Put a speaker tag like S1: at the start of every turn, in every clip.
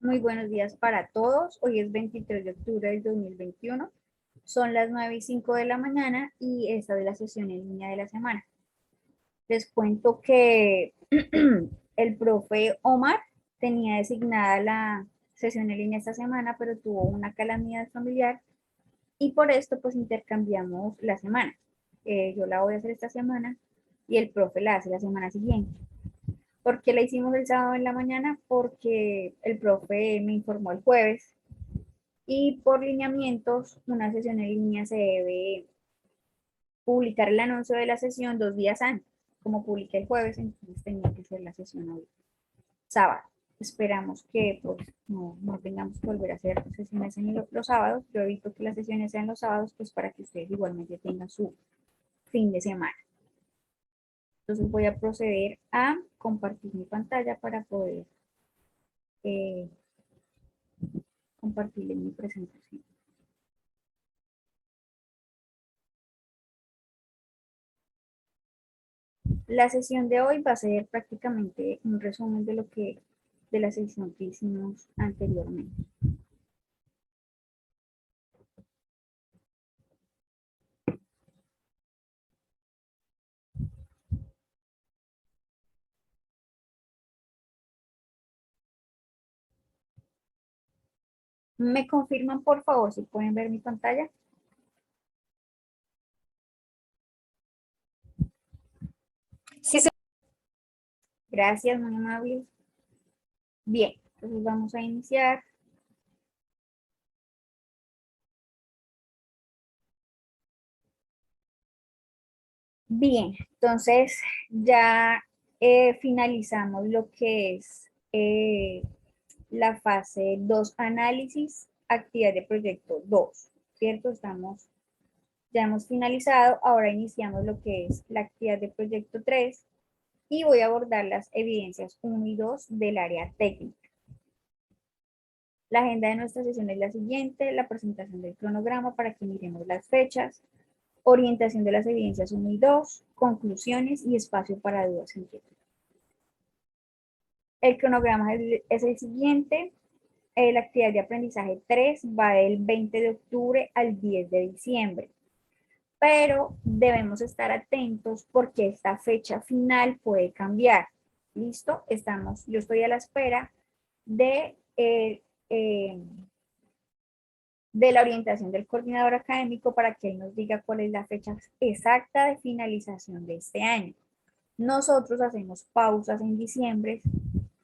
S1: Muy buenos días para todos. Hoy es 23 de octubre del 2021. Son las 9:05 de la mañana y esta es la sesión en línea de la semana. Les cuento que el profe Omar tenía designada la sesión en línea esta semana, pero tuvo una calamidad familiar y por esto pues intercambiamos la semana. Yo la voy a hacer esta semana y el profe la hace la semana siguiente. ¿Por qué la hicimos el sábado en la mañana? Porque el profe me informó el jueves y por lineamientos una sesión en línea se debe publicar el anuncio de la sesión 2 días antes. Como publiqué el jueves, entonces tenía que ser la sesión hoy, sábado. Esperamos que pues, no tengamos que volver a hacer sesiones en los sábados. Yo evito que las sesiones sean los sábados pues para que ustedes igualmente tengan su fin de semana. Entonces voy a proceder a compartir mi pantalla para poder eh, compartirles mi presentación. La sesión de hoy va a ser prácticamente un resumen de la sesión que hicimos anteriormente. ¿Me confirman, por favor, si pueden ver mi pantalla?
S2: Sí, sí.
S1: Gracias, muy amable. Bien, entonces vamos a iniciar. Bien, entonces ya finalizamos lo que es la fase 2 análisis, actividad de proyecto 2, ¿cierto? Ya hemos finalizado, ahora iniciamos lo que es la actividad de proyecto 3 y voy a abordar las evidencias 1 y 2 del área técnica. La agenda de nuestra sesión es la siguiente: la presentación del cronograma para que miremos las fechas, orientación de las evidencias 1 y 2, conclusiones y espacio para dudas e inquietudes. El cronograma es el siguiente. La actividad de aprendizaje 3 va del 20 de octubre al 10 de diciembre. Pero debemos estar atentos porque esta fecha final puede cambiar. ¿Listo? Yo estoy a la espera de la orientación del coordinador académico para que él nos diga cuál es la fecha exacta de finalización de este año. Nosotros hacemos pausas en diciembre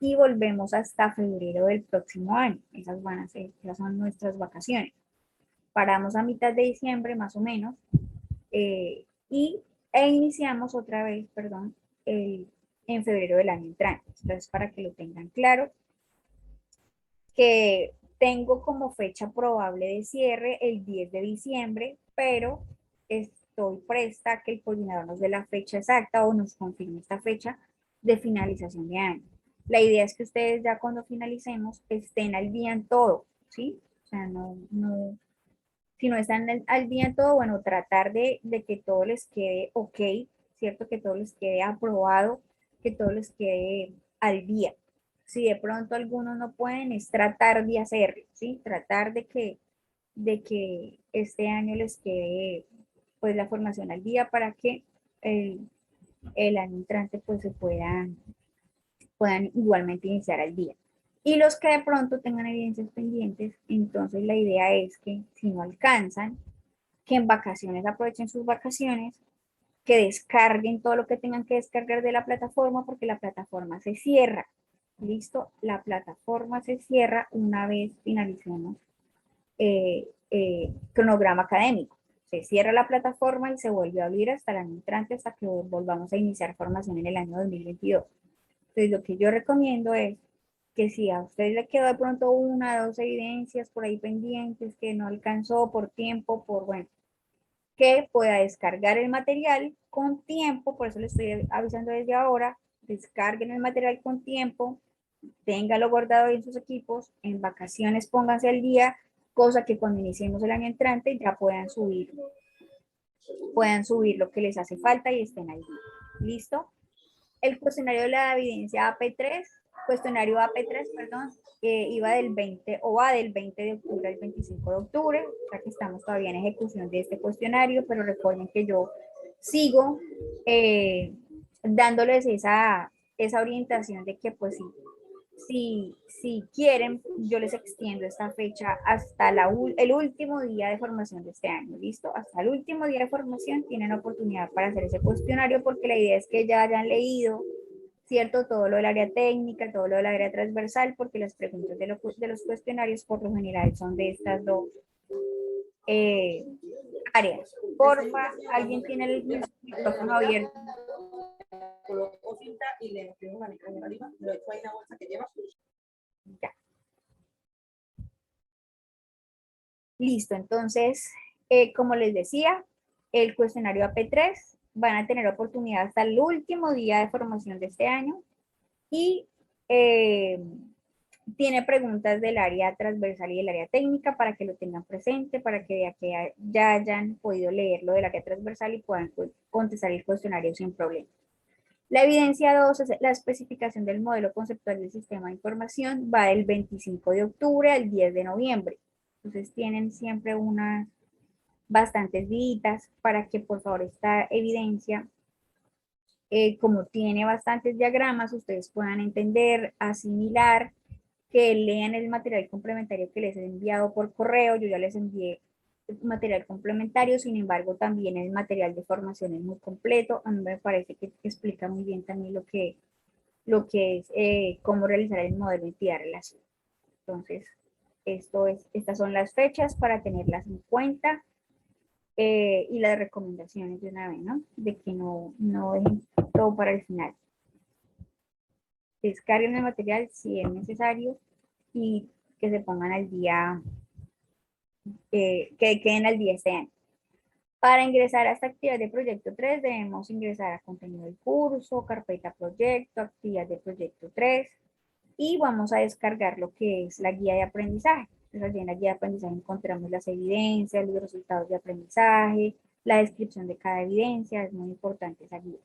S1: y volvemos hasta febrero del próximo año. Esas son nuestras vacaciones. Paramos a mitad de diciembre más o menos e iniciamos otra vez, perdón, en febrero del año entrante. Entonces, para que lo tengan claro, que tengo como fecha probable de cierre el 10 de diciembre, pero estoy presta a que el coordinador nos dé la fecha exacta o nos confirme esta fecha de finalización de año. La idea es que ustedes ya cuando finalicemos estén al día en todo, ¿sí? O sea, si no están al día en todo, bueno, tratar de que todo les quede ok, ¿cierto? Que todo les quede aprobado, que todo les quede al día. Si de pronto algunos no pueden, es tratar de hacerlo, ¿sí? Tratar de que este año les quede pues la formación al día para que el año entrante pues se puedan igualmente iniciar al día. Y los que de pronto tengan evidencias pendientes, entonces la idea es que si no alcanzan, que en vacaciones aprovechen sus vacaciones, que descarguen todo lo que tengan que descargar de la plataforma porque la plataforma se cierra. ¿Listo? La plataforma se cierra una vez finalicemos cronograma académico. Se cierra la plataforma y se vuelve a abrir hasta el año entrante, hasta que volvamos a iniciar formación en el año 2022. Entonces, lo que yo recomiendo es que si a usted le quedó de pronto una o dos evidencias por ahí pendientes, que no alcanzó por tiempo, bueno, que pueda descargar el material con tiempo, por eso le estoy avisando desde ahora, descarguen el material con tiempo, téngalo guardado en sus equipos, en vacaciones pónganse al día, cosa que cuando iniciemos el año entrante ya puedan subir lo que les hace falta y estén al día. ¿Listo? El cuestionario de la evidencia AP3 cuestionario AP3, perdón, iba del 20 o va del 20 de octubre al 25 de octubre, o sea que estamos todavía en ejecución de este cuestionario, pero recuerden que yo sigo dándoles esa orientación de que pues sí, si quieren, yo les extiendo esta fecha hasta el último día de formación de este año, ¿listo? Hasta el último día de formación tienen oportunidad para hacer ese cuestionario porque la idea es que ya hayan leído, ¿cierto? Todo lo del área técnica, todo lo del área transversal, porque las preguntas de los cuestionarios por lo general son de estas dos eh, áreas. Porfa, ¿alguien tiene el micrófono abierto?
S3: Coloco cinta y le escribo una micro arriba, lo echo ahí en la bolsa que lleva.
S1: Ya. Listo, entonces, como les decía, el cuestionario AP3 van a tener oportunidad hasta el último día de formación de este año y tiene preguntas del área transversal y del área técnica para que lo tengan presente, para que ya hayan podido leerlo del área transversal y puedan contestar el cuestionario sin problema. La evidencia 2 es la especificación del modelo conceptual del sistema de información, va del 25 de octubre al 10 de noviembre. Entonces tienen siempre bastantes días para que por favor esta evidencia, como tiene bastantes diagramas, ustedes puedan entender, asimilar, que lean el material complementario que les he enviado por correo. Yo ya les envié material complementario, sin embargo también el material de formación es muy completo. A mí me parece que explica muy bien también lo que es cómo realizar el modelo de entidad-relación. Entonces, estas son las fechas para tenerlas en cuenta y las recomendaciones de una vez, ¿no? De que no dejen todo para el final. Descarguen el material si es necesario y que se pongan al día, que queden al día este año. Para ingresar a esta actividad de proyecto 3 debemos ingresar a contenido del curso, carpeta proyecto, actividad de proyecto 3 y vamos a descargar lo que es la guía de aprendizaje. Entonces, allí en la guía de aprendizaje encontramos las evidencias, los resultados de aprendizaje, la descripción de cada evidencia, es muy importante esa guía.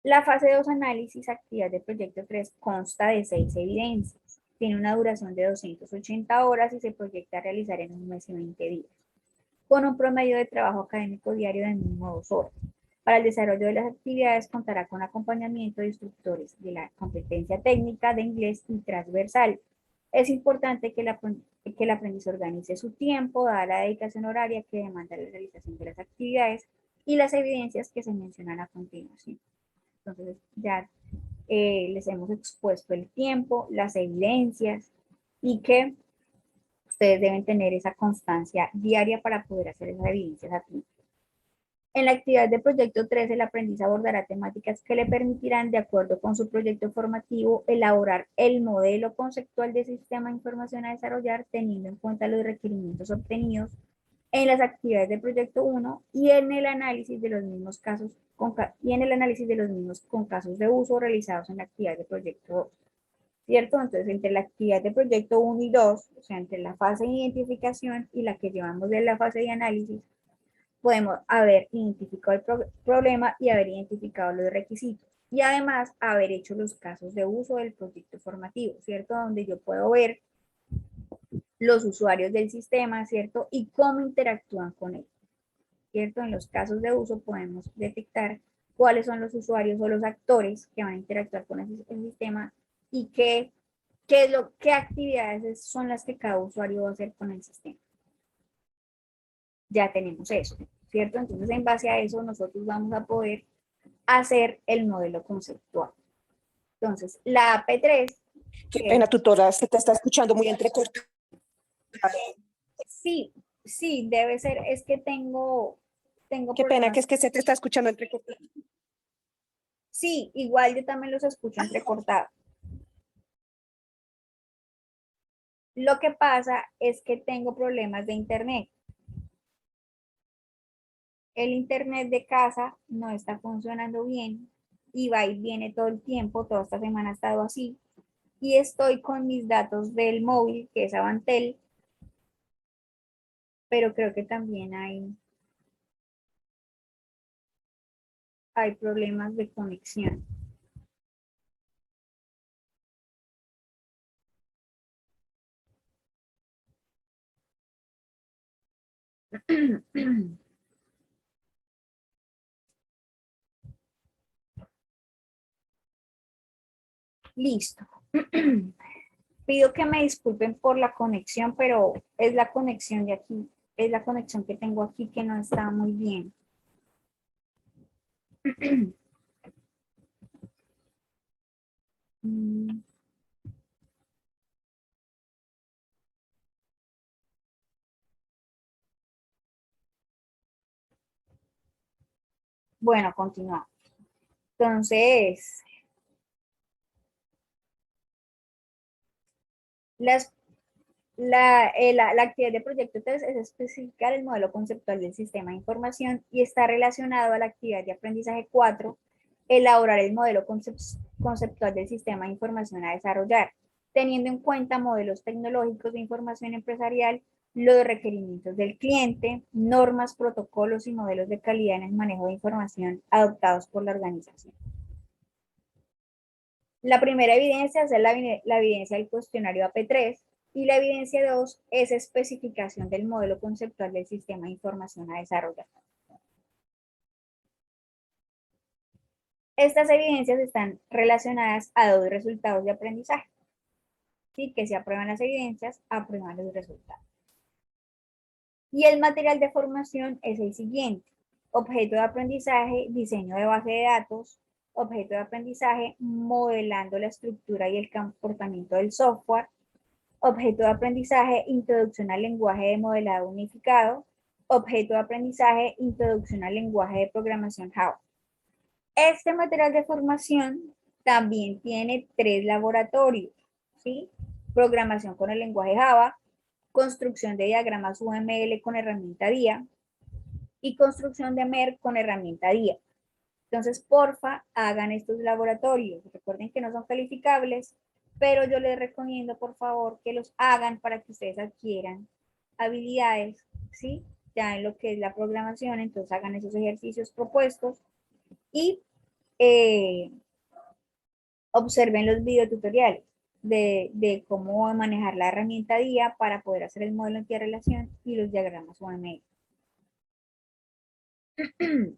S1: La fase 2, análisis, actividad de proyecto 3, consta de 6 evidencias. Tiene una duración de 280 horas y se proyecta realizar en un mes y 20 días, con un promedio de trabajo académico diario de mínimo 2 horas. Para el desarrollo de las actividades contará con acompañamiento de instructores de la competencia técnica de inglés y transversal. Es importante que el aprendiz organice su tiempo, dada la dedicación horaria que demanda la realización de las actividades y las evidencias que se mencionan a continuación. Entonces ya les hemos expuesto el tiempo, las evidencias y que ustedes deben tener esa constancia diaria para poder hacer esas evidencias a tiempo. En la actividad de proyecto 3, el aprendiz abordará temáticas que le permitirán, de acuerdo con su proyecto formativo, elaborar el modelo conceptual de sistema de información a desarrollar, teniendo en cuenta los requerimientos obtenidos en las actividades de proyecto 1 y en el análisis de los mismos casos con casos de uso realizados en la actividad de proyecto 2. ¿Cierto? Entonces, entre la actividad de proyecto 1 y 2, o sea, entre la fase de identificación y la que llevamos de la fase de análisis, podemos haber identificado el problema y haber identificado los requisitos. Y además, haber hecho los casos de uso del proyecto formativo, ¿cierto? Donde yo puedo ver los usuarios del sistema, ¿cierto? Y cómo interactúan con él, ¿cierto? En los casos de uso podemos detectar cuáles son los usuarios o los actores que van a interactuar con el sistema y qué actividades son las que cada usuario va a hacer con el sistema. Ya tenemos eso, ¿cierto? Entonces, en base a eso, nosotros vamos a poder hacer el modelo conceptual. Entonces, la AP3.
S3: Qué pena, tutora, se te está escuchando muy entrecortado.
S1: Sí, sí, debe ser, es que tengo
S3: Qué pena, que es que se te está escuchando entrecortado.
S1: Sí, igual yo también los escucho entrecortados. Lo que pasa es que tengo problemas de internet. El internet de casa no está funcionando bien y va y viene todo el tiempo, toda esta semana ha estado así. Y estoy con mis datos del móvil, que es Avantel, pero creo que también hay problemas de conexión. Listo. Pido que me disculpen por la conexión, pero es la conexión de aquí, es la conexión que tengo aquí que no está muy bien. Mm, Bueno, continuamos. Entonces, las la actividad de proyecto 3 es especificar el modelo conceptual del sistema de información y está relacionado a la actividad de aprendizaje 4, elaborar el modelo conceptual del sistema de información a desarrollar, teniendo en cuenta modelos tecnológicos de información empresarial, los requerimientos del cliente, normas, protocolos y modelos de calidad en el manejo de información adoptados por la organización. La primera evidencia es la evidencia del cuestionario AP3 y la evidencia 2 es especificación del modelo conceptual del sistema de información a desarrollar. Estas evidencias están relacionadas a dos resultados de aprendizaje. ¿Sí? Que si aprueban las evidencias, aprueban los resultados. Y el material de formación es el siguiente. Objeto de aprendizaje, diseño de base de datos, objeto de aprendizaje, modelando la estructura y el comportamiento del software, objeto de aprendizaje, introducción al lenguaje de modelado unificado, objeto de aprendizaje, introducción al lenguaje de programación Java. Este material de formación también tiene 3 laboratorios, ¿sí? Programación con el lenguaje Java, construcción de diagramas UML con herramienta DIA y construcción de MER con herramienta DIA. Entonces, porfa, hagan estos laboratorios. Recuerden que no son calificables, pero yo les recomiendo, por favor, que los hagan para que ustedes adquieran habilidades, ¿sí? Ya en lo que es la programación, entonces hagan esos ejercicios propuestos y eh, observen los videotutoriales de cómo manejar la herramienta DIA para poder hacer el modelo antirrelación y los diagramas UML.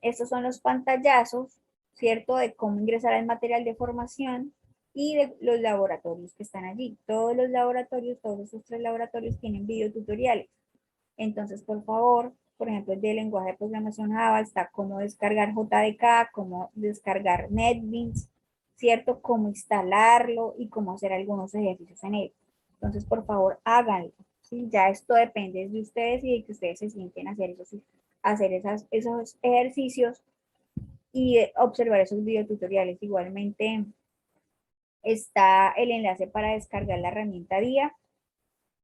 S1: Estos son los pantallazos, ¿cierto? De cómo ingresar al material de formación y de los laboratorios que están allí. Todos los laboratorios, todos esos 3 laboratorios tienen videotutoriales. Entonces, por favor, por ejemplo, el de lenguaje de programación Java está cómo descargar JDK, cómo descargar NetBeans, ¿cierto? Cómo instalarlo y cómo hacer algunos ejercicios en él. Entonces, por favor, háganlo. ¿Sí? Ya esto depende de ustedes y de que ustedes se sienten a hacer esos ejercicios y observar esos videotutoriales. Igualmente está el enlace para descargar la herramienta DIA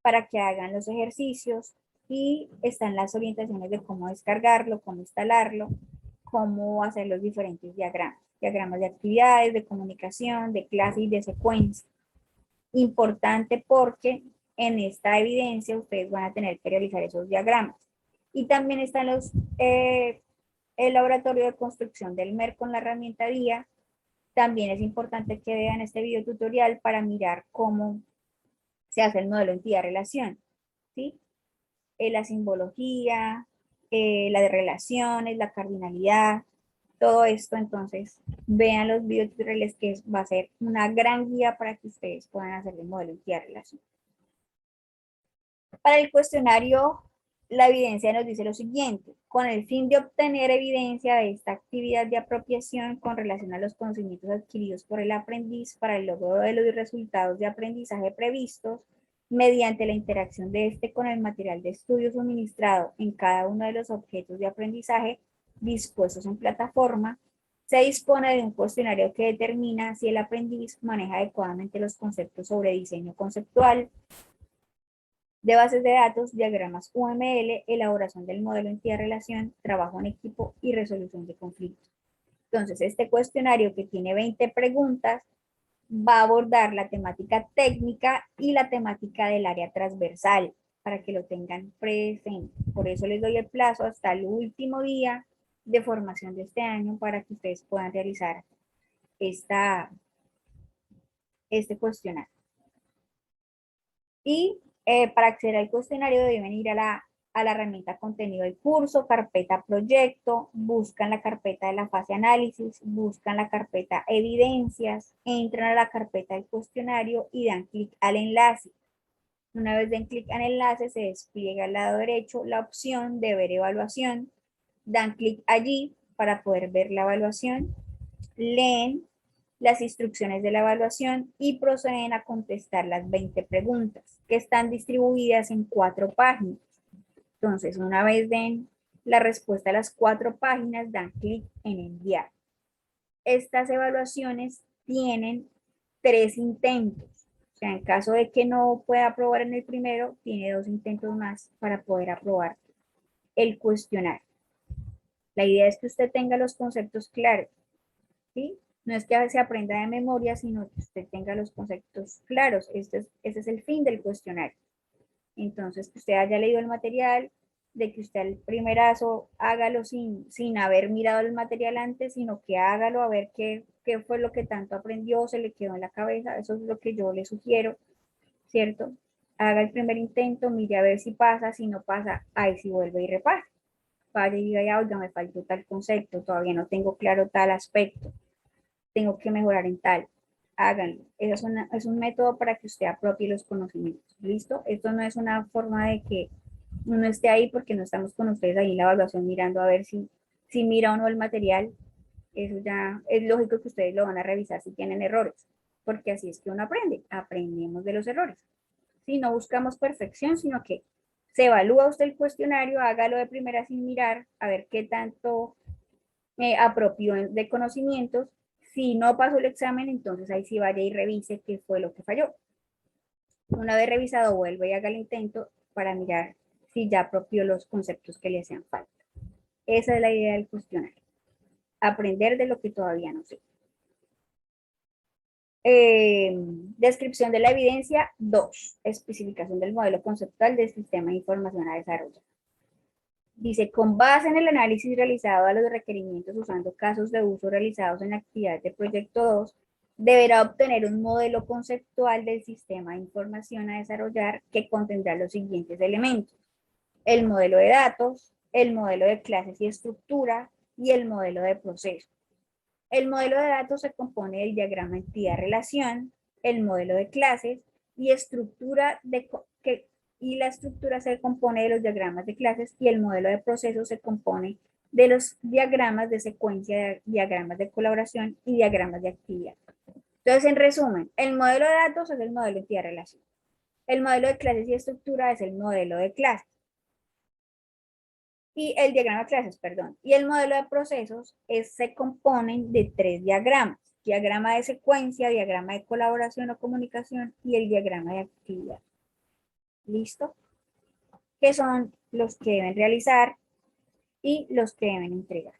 S1: para que hagan los ejercicios y están las orientaciones de cómo descargarlo, cómo instalarlo, cómo hacer los diferentes diagramas. Diagramas de actividades, de comunicación, de clase y de secuencia. Importante porque en esta evidencia ustedes van a tener que realizar esos diagramas. Y también están el laboratorio de construcción del MER con la herramienta DIA. También es importante que vean este video tutorial para mirar cómo se hace el modelo entidad-relación, ¿sí? La simbología, la de relaciones, la cardinalidad, todo esto. Entonces, vean los videos tutoriales que va a ser una gran guía para que ustedes puedan hacer el modelo entidad-relación. Para el cuestionario, la evidencia nos dice lo siguiente: con el fin de obtener evidencia de esta actividad de apropiación con relación a los conocimientos adquiridos por el aprendiz para el logro de los resultados de aprendizaje previstos, mediante la interacción de este con el material de estudio suministrado en cada uno de los objetos de aprendizaje dispuestos en plataforma, se dispone de un cuestionario que determina si el aprendiz maneja adecuadamente los conceptos sobre diseño conceptual, de bases de datos, diagramas UML, elaboración del modelo entidad-relación, trabajo en equipo y resolución de conflictos. Entonces, este cuestionario, que tiene 20 preguntas, va a abordar la temática técnica y la temática del área transversal, para que lo tengan presente. Por eso les doy el plazo hasta el último día de formación de este año para que ustedes puedan realizar este cuestionario. Y para acceder al cuestionario deben ir a a la herramienta contenido del curso, carpeta proyecto, buscan la carpeta de la fase análisis, buscan la carpeta evidencias, entran a la carpeta del cuestionario y dan clic al enlace. Una vez den clic al enlace, se despliega al lado derecho la opción de ver evaluación. Dan clic allí para poder ver la evaluación, leen las instrucciones de la evaluación y proceden a contestar las 20 preguntas que están distribuidas en 4 páginas. Entonces, una vez den la respuesta a las 4 páginas, dan clic en enviar. Estas evaluaciones tienen 3 intentos. O sea, en caso de que no pueda aprobar en el primero, tiene 2 intentos más para poder aprobar el cuestionario. La idea es que usted tenga los conceptos claros, ¿sí? No es que se aprenda de memoria, sino que usted tenga los conceptos claros. Ese es el fin del cuestionario. Entonces, que usted haya leído el material, de que usted al primerazo hágalo sin haber mirado el material antes, sino que hágalo a ver qué fue lo que tanto aprendió, se le quedó en la cabeza. Eso es lo que yo le sugiero, ¿cierto? Haga el primer intento, mire a ver si pasa, si no pasa, ahí sí vuelve y repasa. Vaya y diga, ya, me faltó tal concepto, todavía no tengo claro tal aspecto, tengo que mejorar en tal. Háganlo. Es un método para que usted apropie los conocimientos. ¿Listo? Esto no es una forma de que uno esté ahí porque no estamos con ustedes ahí en la evaluación mirando a ver si mira o no el material. Eso ya es lógico que ustedes lo van a revisar si tienen errores, porque así es que uno aprende. Aprendemos de los errores. Si no buscamos perfección, sino que se evalúa usted el cuestionario, hágalo de primera sin mirar, a ver qué tanto apropió de conocimientos. Si no pasó el examen, entonces ahí sí vaya y revise qué fue lo que falló. Una vez revisado, vuelve y haga el intento para mirar si ya apropió los conceptos que le hacían falta. Esa es la idea del cuestionario. Aprender de lo que todavía no sé. Descripción de la evidencia 2. Especificación del modelo conceptual del sistema de información a desarrollar. Dice, con base en el análisis realizado a los requerimientos usando casos de uso realizados en la actividad de proyecto 2, deberá obtener un modelo conceptual del sistema de información a desarrollar que contendrá los siguientes elementos: el modelo de datos, el modelo de clases y estructura y el modelo de proceso. El modelo de datos se compone del diagrama entidad-relación, el modelo de clases y la estructura se compone de los diagramas de clases y el modelo de proceso se compone de los diagramas de secuencia, diagramas de colaboración y diagramas de actividad. Entonces, en resumen, el modelo de datos es el modelo de entidad-relación. El modelo de clases y estructura es el modelo de clases. Y el diagrama de clases, perdón. Y el modelo de procesos se componen de 3 diagramas: diagrama de secuencia, diagrama de colaboración o comunicación y el diagrama de actividad. ¿Listo? Que son los que deben realizar y los que deben entregar.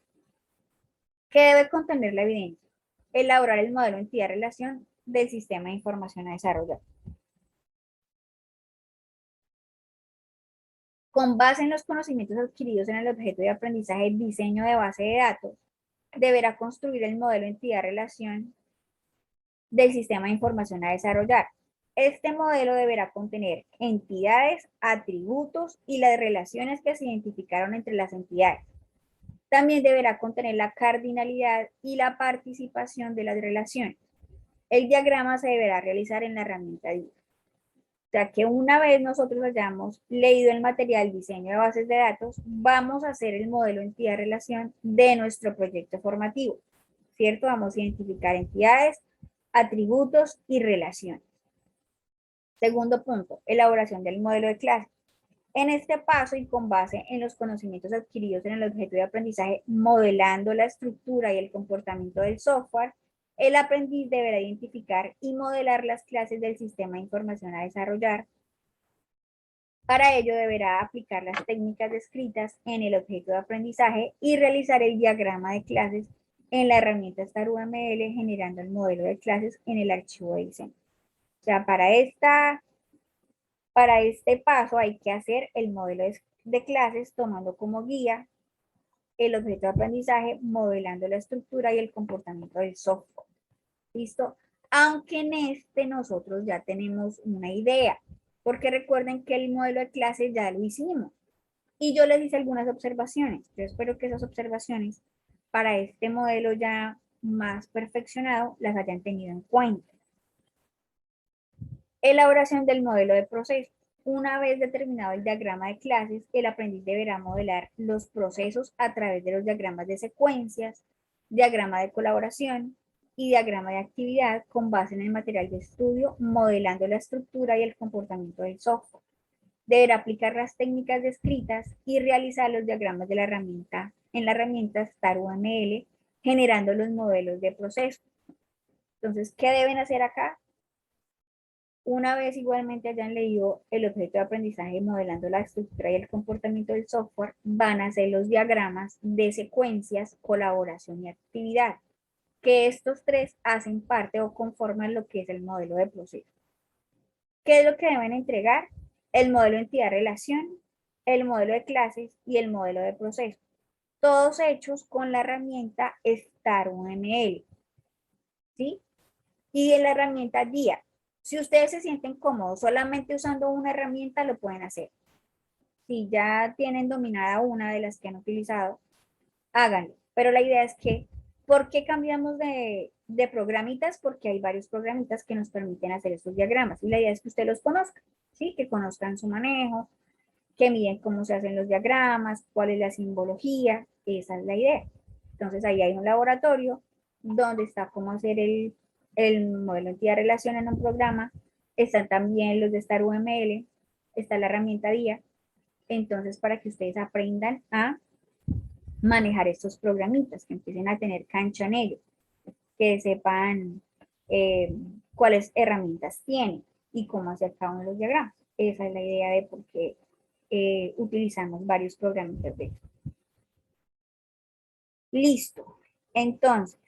S1: ¿Qué debe contener la evidencia? Elaborar el modelo entidad-relación del sistema de información a desarrollar. Con base en los conocimientos adquiridos en el objeto de aprendizaje y diseño de base de datos, deberá construir el modelo entidad-relación del sistema de información a desarrollar. Este modelo deberá contener entidades, atributos y las relaciones que se identificaron entre las entidades. También deberá contener la cardinalidad y la participación de las relaciones. El diagrama se deberá realizar en la herramienta DIA. O sea que una vez nosotros hayamos leído el material diseño de bases de datos, vamos a hacer el modelo entidad-relación de nuestro proyecto formativo, ¿cierto? Vamos a identificar entidades, atributos y relaciones. Segundo punto, elaboración del modelo de clase. En este paso y con base en los conocimientos adquiridos en el objeto de aprendizaje, modelando la estructura y el comportamiento del software, el aprendiz deberá identificar y modelar las clases del sistema de información a desarrollar. Para ello deberá aplicar las técnicas descritas en el objeto de aprendizaje y realizar el diagrama de clases en la herramienta StarUML, generando el modelo de clases en el archivo de diseño. O sea, para este paso hay que hacer el modelo de clases tomando como guía el objeto de aprendizaje, modelando la estructura y el comportamiento del software. ¿Listo? Aunque en este nosotros ya tenemos una idea, porque recuerden que el modelo de clases ya lo hicimos. Y yo les hice algunas observaciones. Yo espero que esas observaciones para este modelo ya más perfeccionado las hayan tenido en cuenta. Elaboración del modelo de proceso. Una vez determinado el diagrama de clases, el aprendiz deberá modelar los procesos a través de los diagramas de secuencias, diagrama de colaboración y diagrama de actividad con base en el material de estudio, modelando la estructura y el comportamiento del software. Deberá aplicar las técnicas descritas y realizar los diagramas de la herramienta en la herramienta StarUML, generando los modelos de proceso. Entonces, ¿qué deben hacer acá? Una vez igualmente hayan leído el objeto de aprendizaje modelando la estructura y el comportamiento del software, van a hacer los diagramas de secuencias, colaboración y actividad, que estos tres hacen parte o conforman lo que es el modelo de proceso. ¿Qué es lo que deben entregar? El modelo entidad-relación, el modelo de clases y el modelo de proceso. Todos hechos con la herramienta StarUML, ¿sí? Y en la herramienta guía. Si ustedes se sienten cómodos solamente usando una herramienta, lo pueden hacer. Si ya tienen dominada una de las que han utilizado, háganlo. Pero la idea es que, ¿por qué cambiamos de programitas? Porque hay varios programitas que nos permiten hacer estos diagramas. Y la idea es que ustedes los conozcan, ¿sí? Que conozcan su manejo, que miren cómo se hacen los diagramas, cuál es la simbología. Esa es la idea. Entonces ahí hay un laboratorio donde está cómo hacer el modelo entidad-relación en un programa. Están también los de StarUML, está la herramienta DIA. Entonces, para que ustedes aprendan a manejar estos programitas, que empiecen a tener cancha en ellos, que sepan cuáles herramientas tienen y cómo hacer cada uno de los diagramas. Esa es la idea de por qué utilizamos varios programitas de esto. Listo. Entonces,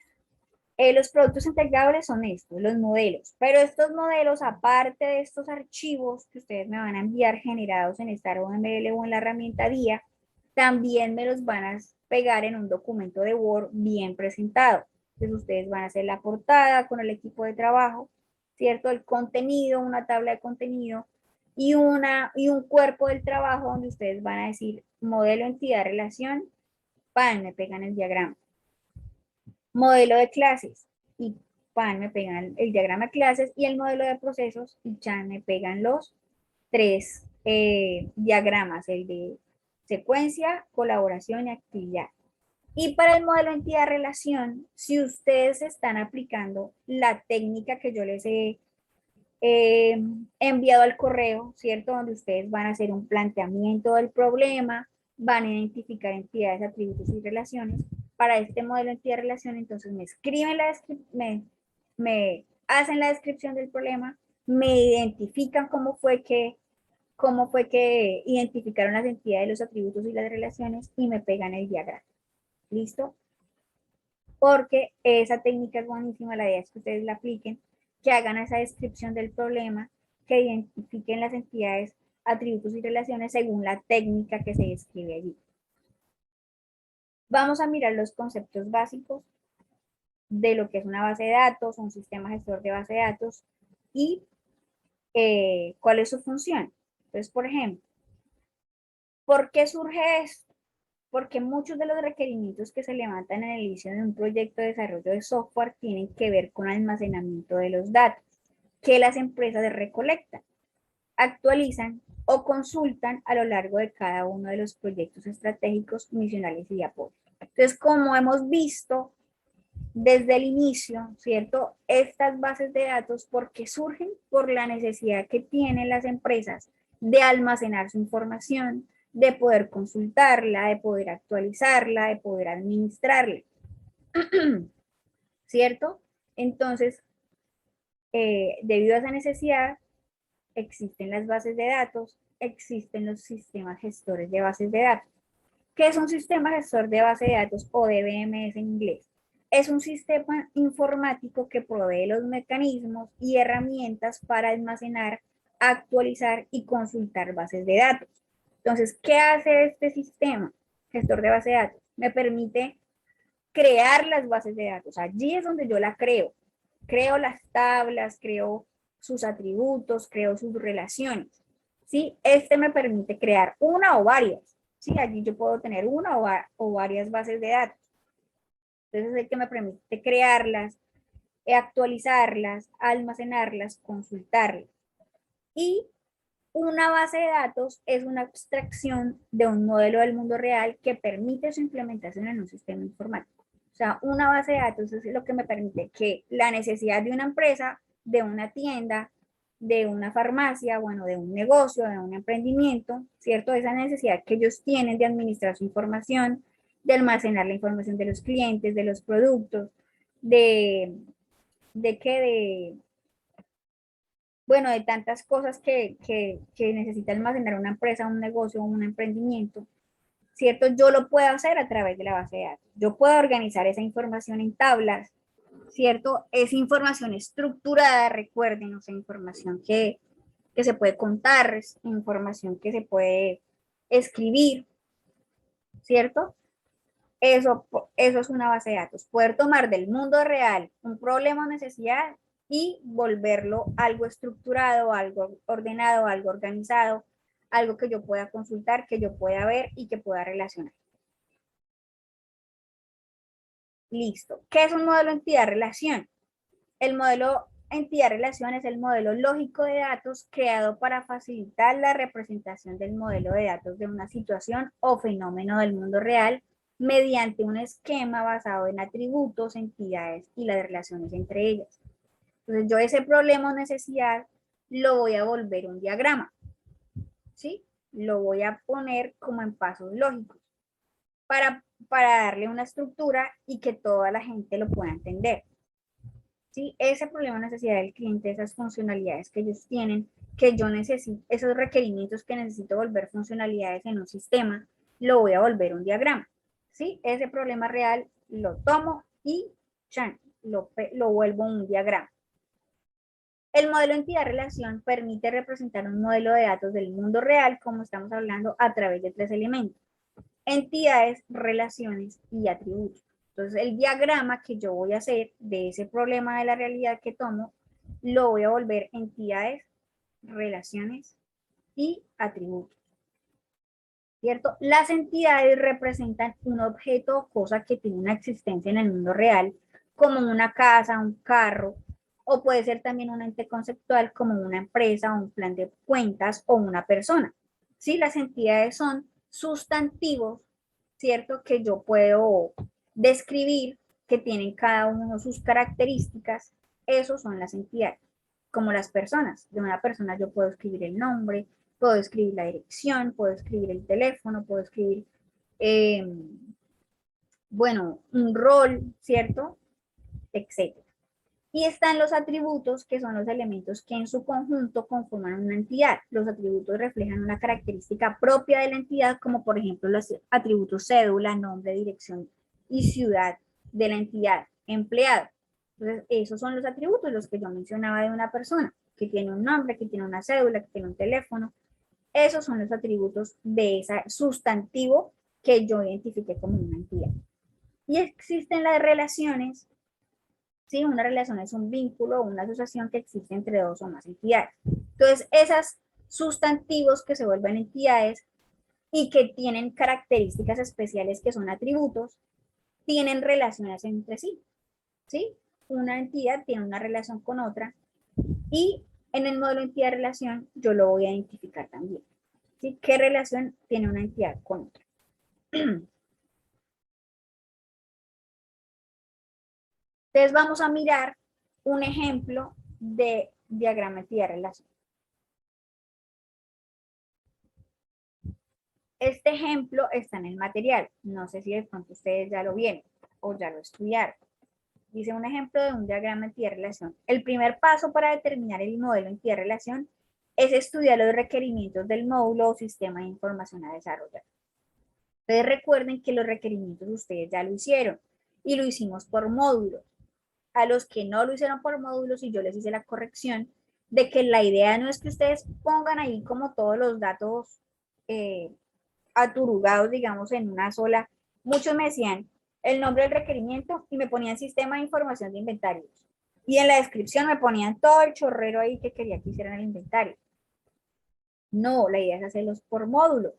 S1: los productos integrables son estos, los modelos. Pero estos modelos, aparte de estos archivos que ustedes me van a enviar generados en StarUML o en la herramienta DIA, también me los van a pegar en un documento de Word bien presentado. Entonces ustedes van a hacer la portada con el equipo de trabajo, ¿cierto? El contenido, una tabla de contenido y un cuerpo del trabajo donde ustedes van a decir modelo, entidad, relación, pan, me pegan el diagrama. Modelo de clases y pan, me pegan el diagrama de clases y el modelo de procesos y chan, me pegan los tres diagramas, el de secuencia, colaboración y actividad. Y para el modelo entidad-relación, si ustedes están aplicando la técnica que yo les he enviado al correo, ¿cierto? Donde ustedes van a hacer un planteamiento del problema, van a identificar entidades, atributos y relaciones. Para este modelo entidad-relación, entonces me escriben me hacen la descripción del problema, me identifican cómo fue que identificaron las entidades, los atributos y las relaciones y me pegan el diagrama. ¿Listo? Porque esa técnica es buenísima, la idea es que ustedes la apliquen, que hagan esa descripción del problema, que identifiquen las entidades, atributos y relaciones según la técnica que se describe allí. Vamos a mirar los conceptos básicos de lo que es una base de datos, un sistema gestor de base de datos y cuál es su función. Entonces, por ejemplo, ¿por qué surge esto? Porque muchos de los requerimientos que se levantan en el inicio de un proyecto de desarrollo de software tienen que ver con almacenamiento de los datos que las empresas recolectan, actualizan o consultan a lo largo de cada uno de los proyectos estratégicos, misionales y de apoyo. Entonces, como hemos visto desde el inicio, ¿cierto? Estas bases de datos, ¿por qué surgen? Por la necesidad que tienen las empresas de almacenar su información, de poder consultarla, de poder actualizarla, de poder administrarla, ¿cierto? Entonces, debido a esa necesidad, existen las bases de datos, existen los sistemas gestores de bases de datos. ¿Qué es un sistema gestor de base de datos o DBMS en inglés? Es un sistema informático que provee los mecanismos y herramientas para almacenar, actualizar y consultar bases de datos. Entonces, ¿qué hace este sistema gestor de base de datos? Me permite crear las bases de datos. Allí es donde yo la creo. Creo las tablas, creo sus atributos, creo sus relaciones. ¿Sí? Este me permite crear una o varias. ¿sí? Allí yo puedo tener una o varias bases de datos. Entonces es el que me permite crearlas, actualizarlas, almacenarlas, consultarlas. Y una base de datos es una abstracción de un modelo del mundo real que permite su implementación en un sistema informático. O sea, una base de datos es lo que me permite que la necesidad de una empresa, de una tienda, de una farmacia, bueno, de un negocio, de un emprendimiento, ¿cierto? Esa necesidad que ellos tienen de administrar su información, de almacenar la información de los clientes, de los productos, de qué, bueno, de tantas cosas que necesita almacenar una empresa, un negocio, un emprendimiento, ¿cierto? Yo lo puedo hacer a través de la base de datos. Yo puedo organizar esa información en tablas, ¿cierto? Es información estructurada, recuerden, o sea, información que se puede contar, es información que se puede escribir, ¿cierto? Eso es una base de datos. Poder tomar del mundo real un problema o necesidad y volverlo algo estructurado, algo ordenado, algo organizado, algo que yo pueda consultar, que yo pueda ver y que pueda relacionar. Listo. ¿Qué es un modelo entidad-relación? El modelo entidad-relación es el modelo lógico de datos creado para facilitar la representación del modelo de datos de una situación o fenómeno del mundo real mediante un esquema basado en atributos, entidades y las relaciones entre ellas. Entonces yo ese problema o necesidad lo voy a volver un diagrama, ¿sí? Lo voy a poner como en pasos lógicos para darle una estructura y que toda la gente lo pueda entender. ¿Sí? Ese problema o necesidad del cliente, esas funcionalidades que ellos tienen, que yo necesito, esos requerimientos que necesito volver funcionalidades en un sistema, lo voy a volver un diagrama. ¿Sí? Ese problema real lo tomo y lo vuelvo un diagrama. El modelo entidad-relación permite representar un modelo de datos del mundo real, como estamos hablando, a través de 3 elementos: entidades, relaciones y atributos. Entonces, el diagrama que yo voy a hacer de ese problema de la realidad que tomo, lo voy a volver entidades, relaciones y atributos. ¿Cierto? Las entidades representan un objeto o cosa que tiene una existencia en el mundo real, como una casa, un carro, o puede ser también un ente conceptual como una empresa, un plan de cuentas o una persona. ¿Sí? Las entidades son sustantivos, ¿cierto? Que yo puedo describir, que tienen cada uno sus características. Esos son las entidades. Como las personas. De una persona yo puedo escribir el nombre, puedo escribir la dirección, puedo escribir el teléfono, puedo escribir, bueno, un rol, ¿cierto? Etcétera. Y están los atributos, que son los elementos que en su conjunto conforman una entidad. Los atributos reflejan una característica propia de la entidad, como por ejemplo los atributos cédula, nombre, dirección y ciudad de la entidad, empleado. Entonces, esos son los atributos, los que yo mencionaba de una persona, que tiene un nombre, que tiene una cédula, que tiene un teléfono. Esos son los atributos de ese sustantivo que yo identifiqué como una entidad. Y existen las relaciones. ¿Sí? Una relación es un vínculo o una asociación que existe entre dos o más entidades. Entonces, esos sustantivos que se vuelven entidades y que tienen características especiales que son atributos, tienen relaciones entre sí. ¿Sí? Una entidad tiene una relación con otra y en el modelo entidad-relación yo lo voy a identificar también. ¿Sí? ¿Qué relación tiene una entidad con otra? Entonces vamos a mirar un ejemplo de diagrama entidad-relación. Este ejemplo está en el material. No sé si de pronto ustedes ya lo vieron o ya lo estudiaron. Dice un ejemplo de un diagrama entidad-relación. El primer paso para determinar el modelo entidad-relación es estudiar los requerimientos del módulo o sistema de información a desarrollar. Entonces recuerden que los requerimientos ustedes ya lo hicieron y lo hicimos por módulos. A los que no lo hicieron por módulos y yo les hice la corrección de que la idea no es que ustedes pongan ahí como todos los datos aturugados, digamos, en una sola. Muchos me decían el nombre del requerimiento y me ponían sistema de información de inventarios. Y en la descripción me ponían todo el chorrero ahí que quería que hicieran el inventario. No, la idea es hacerlos por módulos.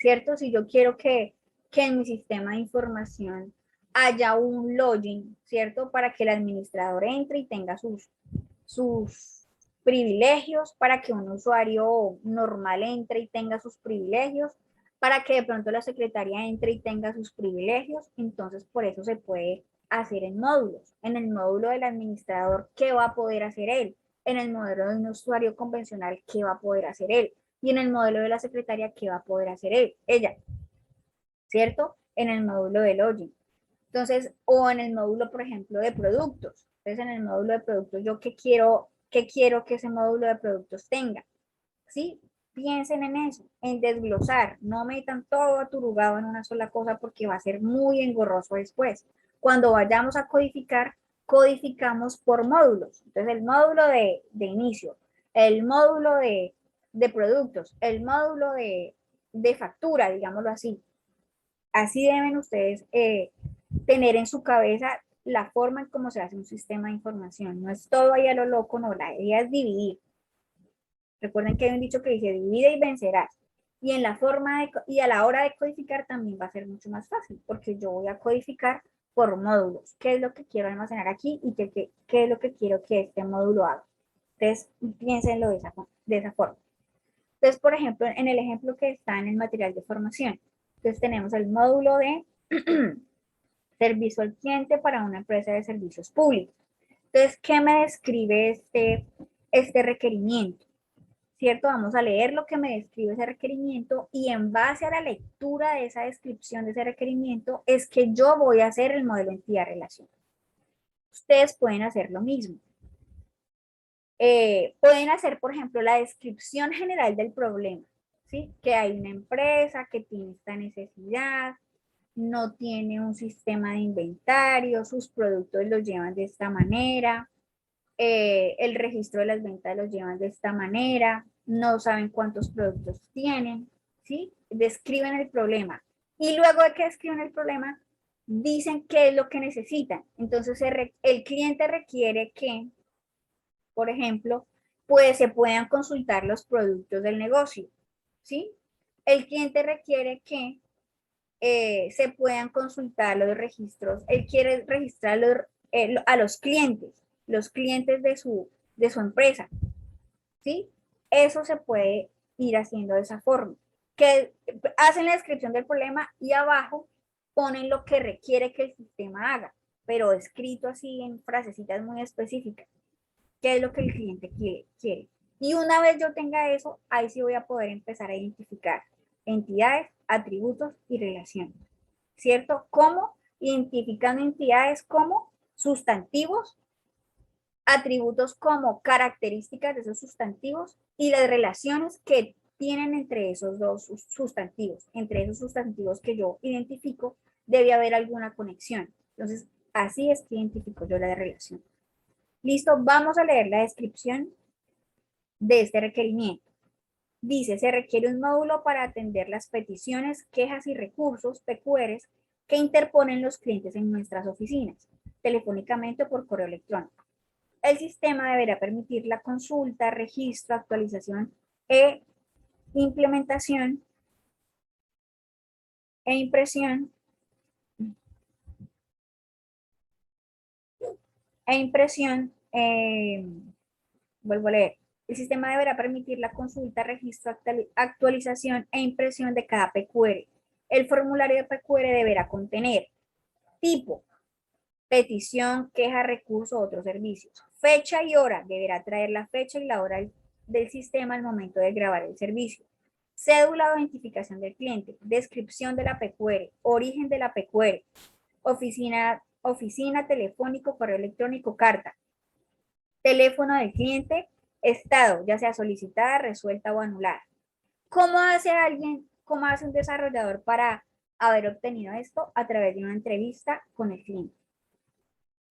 S1: ¿cierto? Si yo quiero que en mi sistema de información haya un login, ¿cierto? Para que el administrador entre y tenga sus privilegios, para que un usuario normal entre y tenga sus privilegios, para que de pronto la secretaria entre y tenga sus privilegios. Entonces, por eso se puede hacer en módulos. En el módulo del administrador, ¿qué va a poder hacer él? En el modelo de un usuario convencional, ¿qué va a poder hacer él? Y en el modelo de la secretaria, ¿qué va a poder hacer ella? ¿Cierto? En el módulo de login. Entonces, o en el módulo, por ejemplo, de productos. Entonces, en el módulo de productos, ¿yo qué quiero que ese módulo de productos tenga? ¿Sí? Piensen en eso, en desglosar. No metan todo aturugado en una sola cosa porque va a ser muy engorroso después. Cuando vayamos a codificar, codificamos por módulos. Entonces, el módulo de inicio, el módulo de productos, el módulo de factura, digámoslo así. Así deben ustedes tener en su cabeza la forma en cómo se hace un sistema de información. No es todo ahí a lo loco, no, la idea es dividir. Recuerden que hay un dicho que dice divide y vencerás. Y en la forma y a la hora de codificar también va a ser mucho más fácil, porque yo voy a codificar por módulos. ¿Qué es lo que quiero almacenar aquí y qué es lo que quiero que este módulo haga? Entonces, piénsenlo de esa forma. Entonces, por ejemplo, en el ejemplo que está en el material de formación, entonces tenemos el módulo de servicio al cliente para una empresa de servicios públicos. Entonces, ¿qué me describe este requerimiento? ¿Cierto? Vamos a leer lo que me describe ese requerimiento y en base a la lectura de esa descripción de ese requerimiento es que yo voy a hacer el modelo entidad-relación. Ustedes pueden hacer lo mismo. Pueden hacer, por ejemplo, la descripción general del problema, ¿sí? Que hay una empresa que tiene esta necesidad, no tiene un sistema de inventario, sus productos los llevan de esta manera, el registro de las ventas los llevan de esta manera, no saben cuántos productos tienen, ¿sí? Describen el problema. Y luego de que describen el problema, dicen qué es lo que necesitan. Entonces, el cliente requiere que, por ejemplo, pues se puedan consultar los productos del negocio, ¿sí? El cliente requiere que se puedan consultar los registros. Él quiere registrar a los clientes de su empresa, ¿sí? Eso se puede ir haciendo de esa forma. Que hacen la descripción del problema y abajo ponen lo que requiere que el sistema haga, pero escrito así en frasecitas muy específicas. ¿Qué es lo que el cliente quiere? Y una vez yo tenga eso, ahí sí voy a poder empezar a identificar entidades, atributos y relaciones. ¿Cierto? ¿Cómo? Identificando entidades como sustantivos, atributos como características de esos sustantivos y las relaciones que tienen entre esos dos sustantivos. Entre esos sustantivos que yo identifico, debe haber alguna conexión. Entonces, así es que identifico yo la relación. Listo, vamos a leer la descripción de este requerimiento. Dice, se requiere un módulo para atender las peticiones, quejas y recursos PQRs que interponen los clientes en nuestras oficinas, telefónicamente o por correo electrónico. El sistema deberá permitir la consulta, registro, actualización e implementación e impresión vuelvo a leer. El sistema deberá permitir la consulta, registro, actualización e impresión de cada PQR. El formulario de PQR deberá contener tipo, petición, queja, recurso, otros servicios. Fecha y hora. Deberá traer la fecha y la hora del sistema al momento de grabar el servicio. Cédula o identificación del cliente. Descripción de la PQR. Origen de la PQR. Oficina, telefónico, correo electrónico, carta. Teléfono del cliente, estado, ya sea solicitada, resuelta o anulada. ¿Cómo hace un desarrollador para haber obtenido esto? A través de una entrevista con el cliente,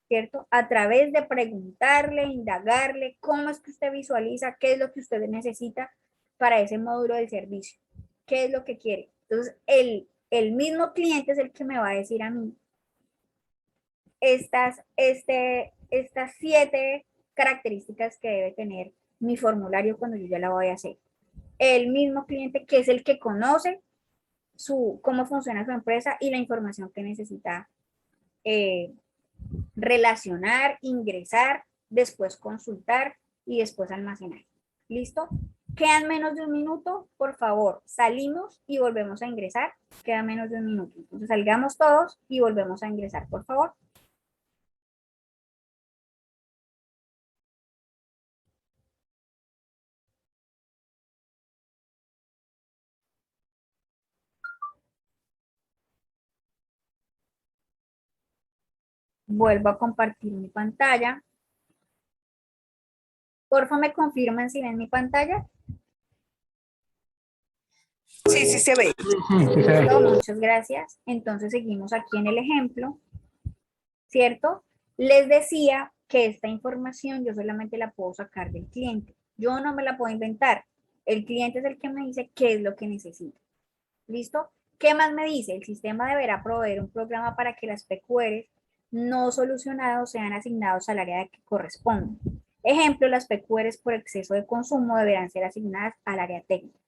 S1: ¿cierto? A través de preguntarle, indagarle, cómo es que usted visualiza, qué es lo que usted necesita para ese módulo del servicio, qué es lo que quiere. Entonces, el mismo cliente es el que me va a decir a mí estas 7 características que debe tener mi formulario cuando yo ya la voy a hacer. El mismo cliente que es el que conoce cómo funciona su empresa y la información que necesita relacionar, ingresar, después consultar y después almacenar. ¿Listo? Quedan menos de un minuto, por favor, salimos y volvemos a ingresar. Queda menos de un minuto. Entonces salgamos todos y volvemos a ingresar, por favor. Vuelvo a compartir mi pantalla. Porfa, me confirman si ven mi pantalla.
S2: Sí, sí se ve.
S1: Listo, muchas gracias. Entonces seguimos aquí en el ejemplo, ¿cierto? Les decía que esta información yo solamente la puedo sacar del cliente. Yo no me la puedo inventar. El cliente es el que me dice qué es lo que necesita. ¿Listo? ¿Qué más me dice? El sistema deberá proveer un programa para que las PQRs no solucionados sean asignados al área que corresponde. Ejemplo, las PQRs por exceso de consumo deberán ser asignadas al área técnica.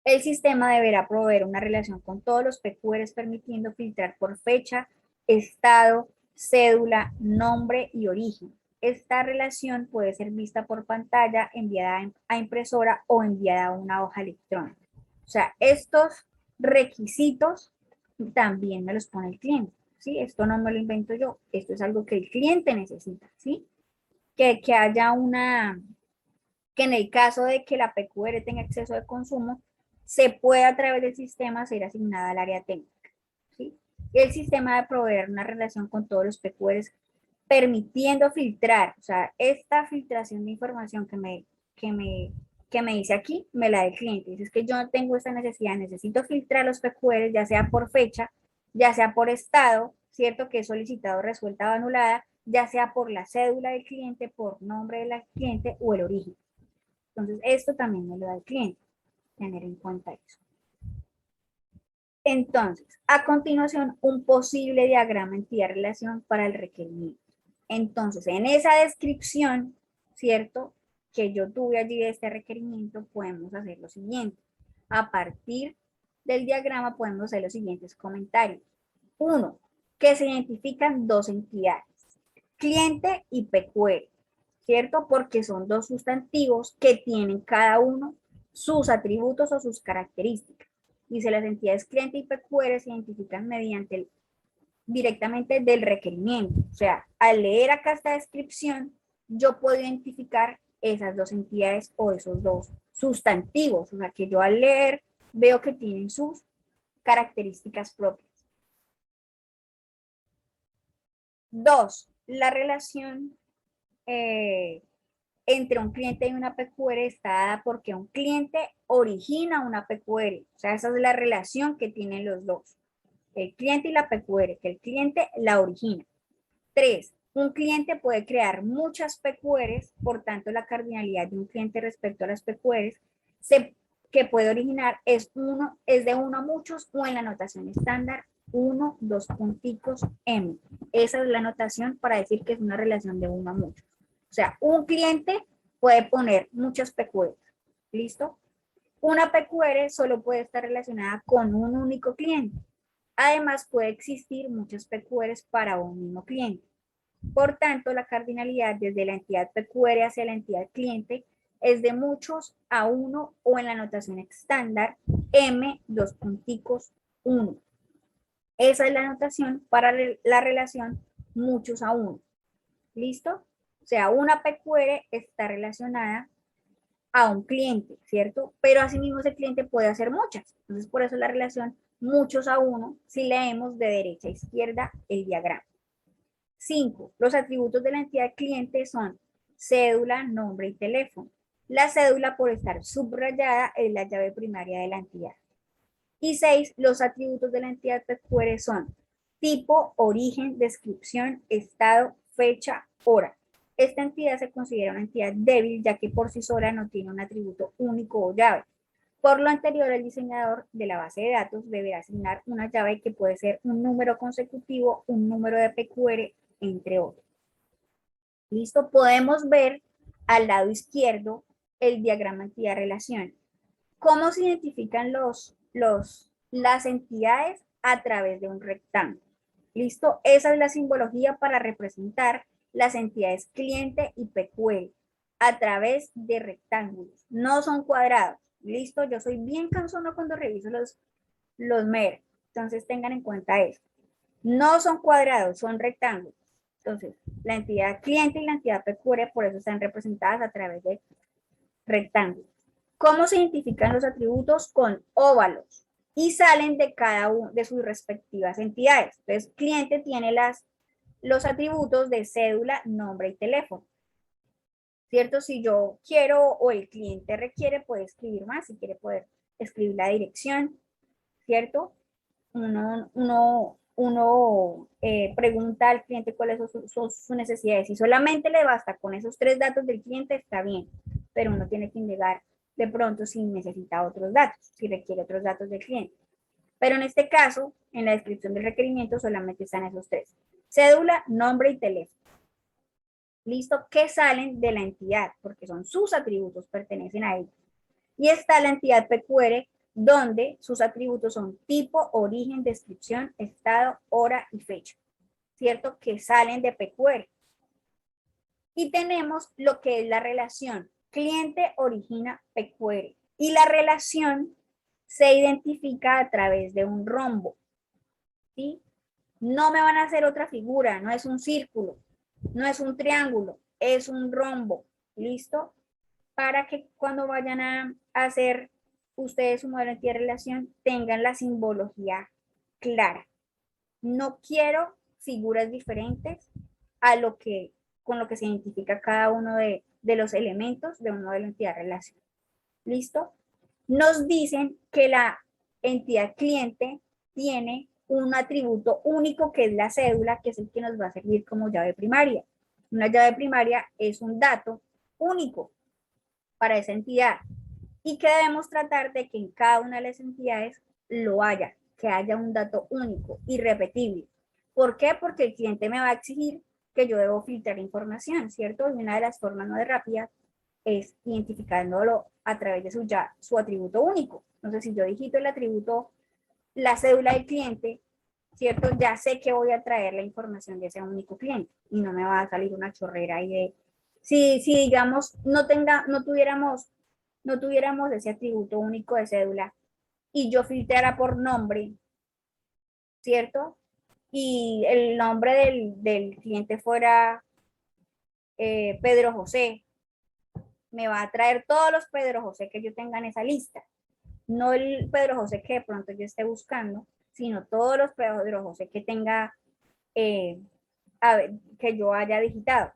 S1: El sistema deberá proveer una relación con todos los PQRs permitiendo filtrar por fecha, estado, cédula, nombre y origen. Esta relación puede ser vista por pantalla, enviada a impresora o enviada a una hoja electrónica. O sea, estos requisitos también me los pone el cliente, ¿sí? Esto no me lo invento yo, esto es algo que el cliente necesita, ¿sí? Que haya que en el caso de que la PQR tenga exceso de consumo, se puede a través del sistema ser asignada al área técnica, ¿sí? El sistema debe proveer una relación con todos los PQRs permitiendo filtrar, o sea, esta filtración de información que me dice aquí, me la da el cliente. Dice, es que yo no tengo esta necesidad, necesito filtrar los PQRs, ya sea por fecha, ya sea por estado, ¿cierto? Que es solicitado, resuelta o anulada, ya sea por la cédula del cliente, por nombre del cliente o el origen. Entonces, esto también me lo da el cliente, tener en cuenta eso. Entonces, a continuación, un posible diagrama entidad-relación para el requerimiento. Entonces, en esa descripción, ¿cierto? Que yo tuve allí de este requerimiento, podemos hacer lo siguiente. A partir del diagrama podemos hacer los siguientes comentarios. Uno, que se identifican dos entidades, cliente y PQR, ¿cierto? Porque son dos sustantivos que tienen cada uno sus atributos o sus características. Dice, las entidades cliente y PQR se identifican mediante directamente del requerimiento. O sea, al leer acá esta descripción, yo puedo identificar esas dos entidades o esos dos sustantivos. O sea, que yo al leer veo que tienen sus características propias. Dos, la relación entre un cliente y una PQR está dada porque un cliente origina una PQR. O sea, esa es la relación que tienen los dos. El cliente y la PQR, que el cliente la origina. 3. Un cliente puede crear muchas PQRs, por tanto la cardinalidad de un cliente respecto a las PQRs que puede originar es de uno a muchos o en la notación estándar 1, 2 punticos M. Esa es la notación para decir que es una relación de uno a muchos. O sea, un cliente puede poner muchas PQRs. ¿Listo? Una PQR solo puede estar relacionada con un único cliente. Además, puede existir muchas PQRs para un mismo cliente. Por tanto, la cardinalidad desde la entidad PQR hacia la entidad cliente es de muchos a 1 o en la notación estándar M, 2 punticos, 1. Esa es la notación para la relación muchos a 1. ¿Listo? O sea, una PQR está relacionada a un cliente, ¿cierto? Pero asimismo ese cliente puede hacer muchas. Entonces, por eso la relación muchos a 1 si leemos de derecha a izquierda el diagrama. 5. Los atributos de la entidad cliente son cédula, nombre y teléfono. La cédula, por estar subrayada, es la llave primaria de la entidad. Y 6. Los atributos de la entidad PQR son tipo, origen, descripción, estado, fecha, hora. Esta entidad se considera una entidad débil ya que por sí sola no tiene un atributo único o llave. Por lo anterior, el diseñador de la base de datos deberá asignar una llave que puede ser un número consecutivo, un número de PQR, entre otros. ¿Listo? Podemos ver al lado izquierdo el diagrama entidad-relación. ¿Cómo se identifican los las entidades a través de un rectángulo. ¿Listo? Esa es la simbología para representar las entidades cliente y PQL a través de rectángulos. No son cuadrados. ¿Listo? Yo soy bien cansona cuando reviso los MER. Entonces tengan en cuenta eso. No son cuadrados, son rectángulos. Entonces, la entidad cliente y la entidad PQL por eso están representadas a través de rectángulos. ¿Cómo se identifican los atributos? Con óvalos y salen de cada una de sus respectivas entidades. Entonces, cliente tiene los atributos de cédula, nombre y teléfono. ¿Cierto? Si yo quiero o el cliente requiere, puede escribir más, si quiere poder escribir la dirección, ¿cierto? Uno pregunta al cliente cuáles son sus necesidades. Si solamente le basta con esos 3 datos del cliente, está bien, pero uno tiene que indagar de pronto si necesita otros datos, si requiere otros datos del cliente. Pero en este caso, en la descripción del requerimiento solamente están esos 3. Cédula, nombre y teléfono. ¿Listo? Que salen de la entidad, porque son sus atributos, pertenecen a ellos. Y está la entidad PQR, donde sus atributos son tipo, origen, descripción, estado, hora y fecha. ¿Cierto? Que salen de PQR. Y tenemos lo que es la relación cliente origina PQR. Y la relación se identifica a través de un rombo. ¿Sí? No me van a hacer otra figura, no es un círculo, no es un triángulo, es un rombo. ¿Listo? Para que cuando vayan a hacer ustedes su modelo de relación tengan la simbología clara. No quiero figuras diferentes a lo que, con lo que se identifica cada uno de los elementos de un modelo de entidad relación. ¿Listo? Nos dicen que la entidad cliente tiene un atributo único que es la cédula, que es el que nos va a servir como llave primaria. Una llave primaria es un dato único para esa entidad y que debemos tratar de que en cada una de las entidades lo haya, que haya un dato único, irrepetible. ¿Por qué? Porque el cliente me va a exigir que yo debo filtrar información, ¿cierto? Y una de las formas más rápidas es identificándolo a través de su atributo único. Entonces, si yo digito el atributo, la cédula del cliente, ¿cierto? Ya sé que voy a traer la información de ese único cliente y no me va a salir una chorrera ahí de... Si digamos, no tuviéramos ese atributo único de cédula y yo filtrara por nombre, ¿cierto? Y el nombre del cliente fuera Pedro José, me va a traer todos los Pedro José que yo tenga en esa lista. No el Pedro José que de pronto yo esté buscando, sino todos los Pedro José que tenga, que yo haya digitado.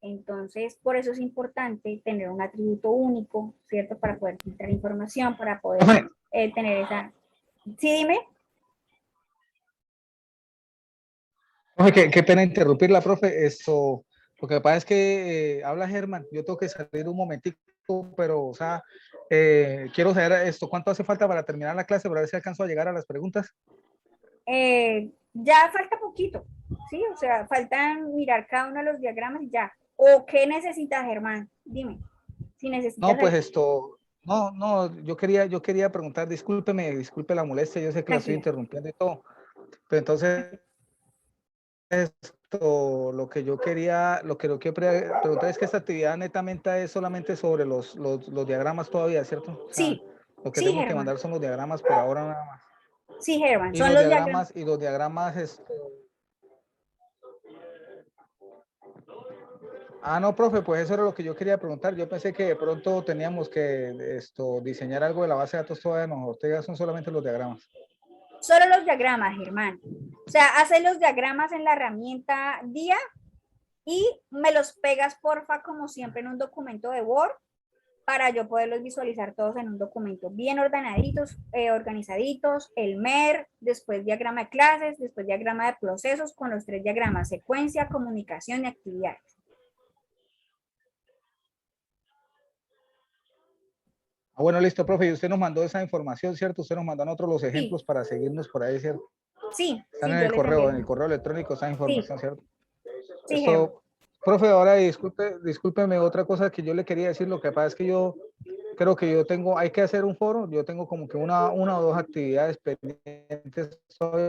S1: Entonces, por eso es importante tener un atributo único, ¿cierto? Para poder filtrar información, para poder tener esa... Sí, dime.
S4: Qué pena interrumpirla, profe. Lo que pasa es que habla Germán, yo tengo que salir un momentico, pero, o sea, quiero saber ¿cuánto hace falta para terminar la clase? Para ver si alcanzo a llegar a las preguntas.
S1: Ya falta poquito, ¿sí? O sea, faltan mirar cada uno de los diagramas y ya. ¿O qué necesitas, Germán? Dime. Si necesitas...
S4: No, pues no, yo quería preguntar, disculpe la molestia, yo sé que la estoy interrumpiendo y todo, pero entonces lo que yo quería preguntar es que esta actividad netamente es solamente sobre los diagramas todavía, ¿cierto? O sea,
S1: sí,
S4: lo que
S1: sí,
S4: tengo que
S1: Germán.
S4: mandar son los diagramas por ahora nada más.
S1: Sí, Germán,
S4: Y
S1: son
S4: los
S1: los diagramas.
S4: diagramas, no, profe, pues eso era lo que yo quería preguntar. Yo pensé que de pronto teníamos que diseñar algo de la base de datos todavía, no, ustedes son solamente los diagramas.
S1: Solo los diagramas, Germán. O sea, haces los diagramas en la herramienta Día y me los pegas, porfa, como siempre, en un documento de Word para yo poderlos visualizar todos en un documento bien ordenaditos, organizaditos, el MER, después diagrama de clases, después diagrama de procesos con los 3 diagramas, secuencia, comunicación y actividades.
S4: Bueno, listo, profe, y usted nos mandó esa información, ¿cierto? Usted nos mandó a nosotros los ejemplos
S1: Sí.
S4: para seguirnos por ahí, ¿cierto?
S1: Sí,
S4: Están
S1: sí,
S4: en
S1: yo
S4: el
S1: les
S4: correo,
S1: envío.
S4: electrónico esa información,
S1: Sí,
S4: ¿cierto?
S1: sí, Germán.
S4: Profe, ahora discúlpeme otra cosa que yo le quería decir, lo que pasa es que yo creo que yo tengo, hay que hacer un foro, yo tengo como que una o dos actividades pendientes, hoy,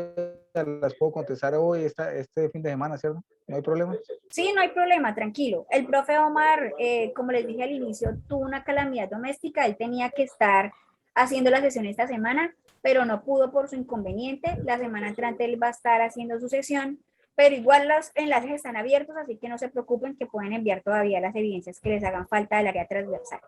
S4: las puedo contestar hoy, este fin de semana, ¿cierto? No hay problema.
S1: Sí, no hay problema, tranquilo. El profe Omar, como les dije al inicio, tuvo una calamidad doméstica, él tenía que estar haciendo la sesión esta semana, pero no pudo por su inconveniente. La semana entrante él va a estar haciendo su sesión, pero igual los enlaces están abiertos, así que no se preocupen que pueden enviar todavía las evidencias que les hagan falta del área transversal.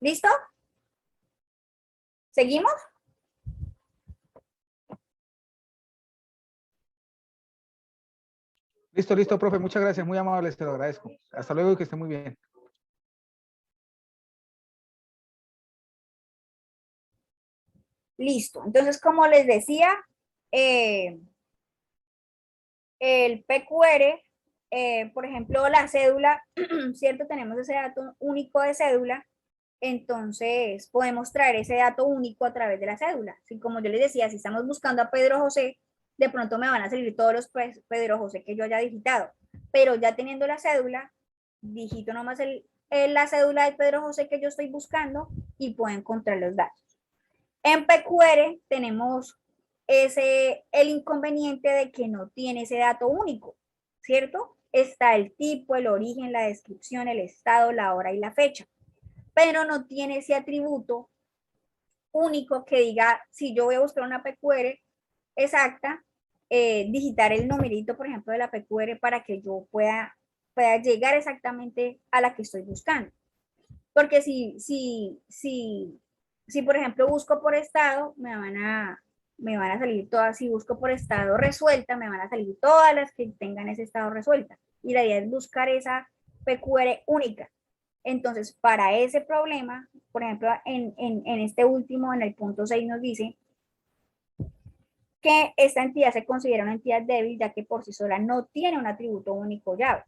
S1: ¿Listo? ¿Seguimos?
S4: Listo, listo, profe, muchas gracias, muy amable, te lo agradezco. Hasta luego y que esté muy bien.
S1: Listo. Entonces, como les decía, eh, el PQR, por ejemplo, la cédula, ¿cierto? Tenemos ese dato único de cédula, entonces podemos traer ese dato único a través de la cédula. Si, como yo les decía, si estamos buscando a Pedro José, de pronto me van a salir todos los Pedro José que yo haya digitado, pero ya teniendo la cédula, digito nomás la cédula de Pedro José que yo estoy buscando y puedo encontrar los datos. En PQR tenemos el inconveniente de que no tiene ese dato único, ¿cierto? Está el tipo, el origen, la descripción, el estado, la hora y la fecha, pero no tiene ese atributo único que diga, si yo voy a buscar una PQR exacta, digitar el numerito, por ejemplo, de la PQR para que yo pueda llegar exactamente a la que estoy buscando. Porque si por ejemplo busco por estado, me van a salir todas, si busco por estado resuelta, me van a salir todas las que tengan ese estado resuelta. Y la idea es buscar esa PQR única. Entonces, para ese problema, por ejemplo, en este último, en el punto 6 nos dice que esta entidad se considera una entidad débil, ya que por sí sola no tiene un atributo único llave.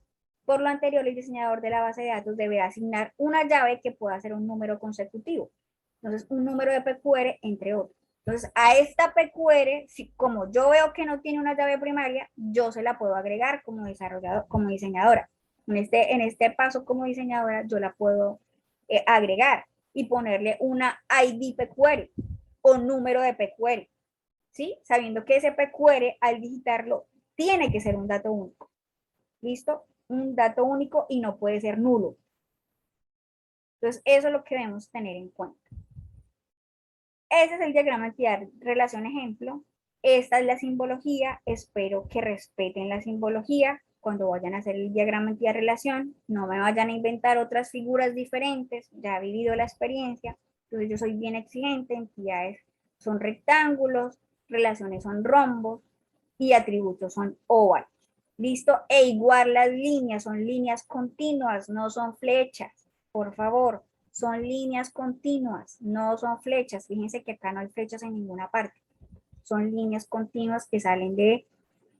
S1: Por lo anterior, el diseñador de la base de datos debe asignar una llave que pueda ser un número consecutivo. Entonces, un número de PQR, entre otros. Entonces, a esta PQR, si, como yo veo que no tiene una llave primaria, yo se la puedo agregar como desarrollador, como diseñadora. En este paso como diseñadora, yo la puedo agregar y ponerle una ID PQR o número de PQR, ¿sí? Sabiendo que ese PQR, al digitarlo, tiene que ser un dato único. ¿Listo? Un dato único y no puede ser nulo. Entonces, eso es lo que debemos tener en cuenta. Ese es el diagrama de entidad relación ejemplo. Esta es la simbología. Espero que respeten la simbología cuando vayan a hacer el diagrama de entidad relación. No me vayan a inventar otras figuras diferentes. Ya he vivido la experiencia. Entonces, yo soy bien exigente. Entidades son rectángulos, relaciones son rombos y atributos son óvalos. ¿Listo? E igual las líneas, son líneas continuas, no son flechas. Por favor, son líneas continuas, no son flechas. Fíjense que acá no hay flechas en ninguna parte. Son líneas continuas que salen de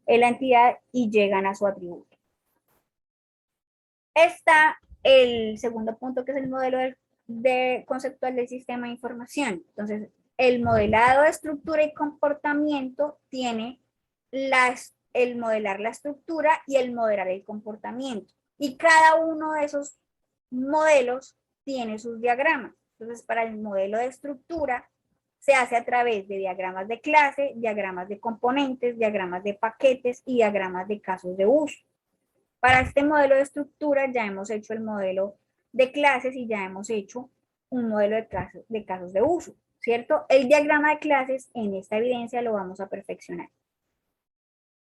S1: la entidad y llegan a su atributo. Está el segundo punto, que es el modelo conceptual del sistema de información. Entonces, el modelado de estructura y comportamiento tiene el modelar la estructura y el modelar el comportamiento. Y cada uno de esos modelos tiene sus diagramas. Entonces, para el modelo de estructura se hace a través de diagramas de clase, diagramas de componentes, diagramas de paquetes y diagramas de casos de uso. Para este modelo de estructura ya hemos hecho el modelo de clases y ya hemos hecho un modelo de casos de uso, ¿cierto? El diagrama de clases en esta evidencia lo vamos a perfeccionar.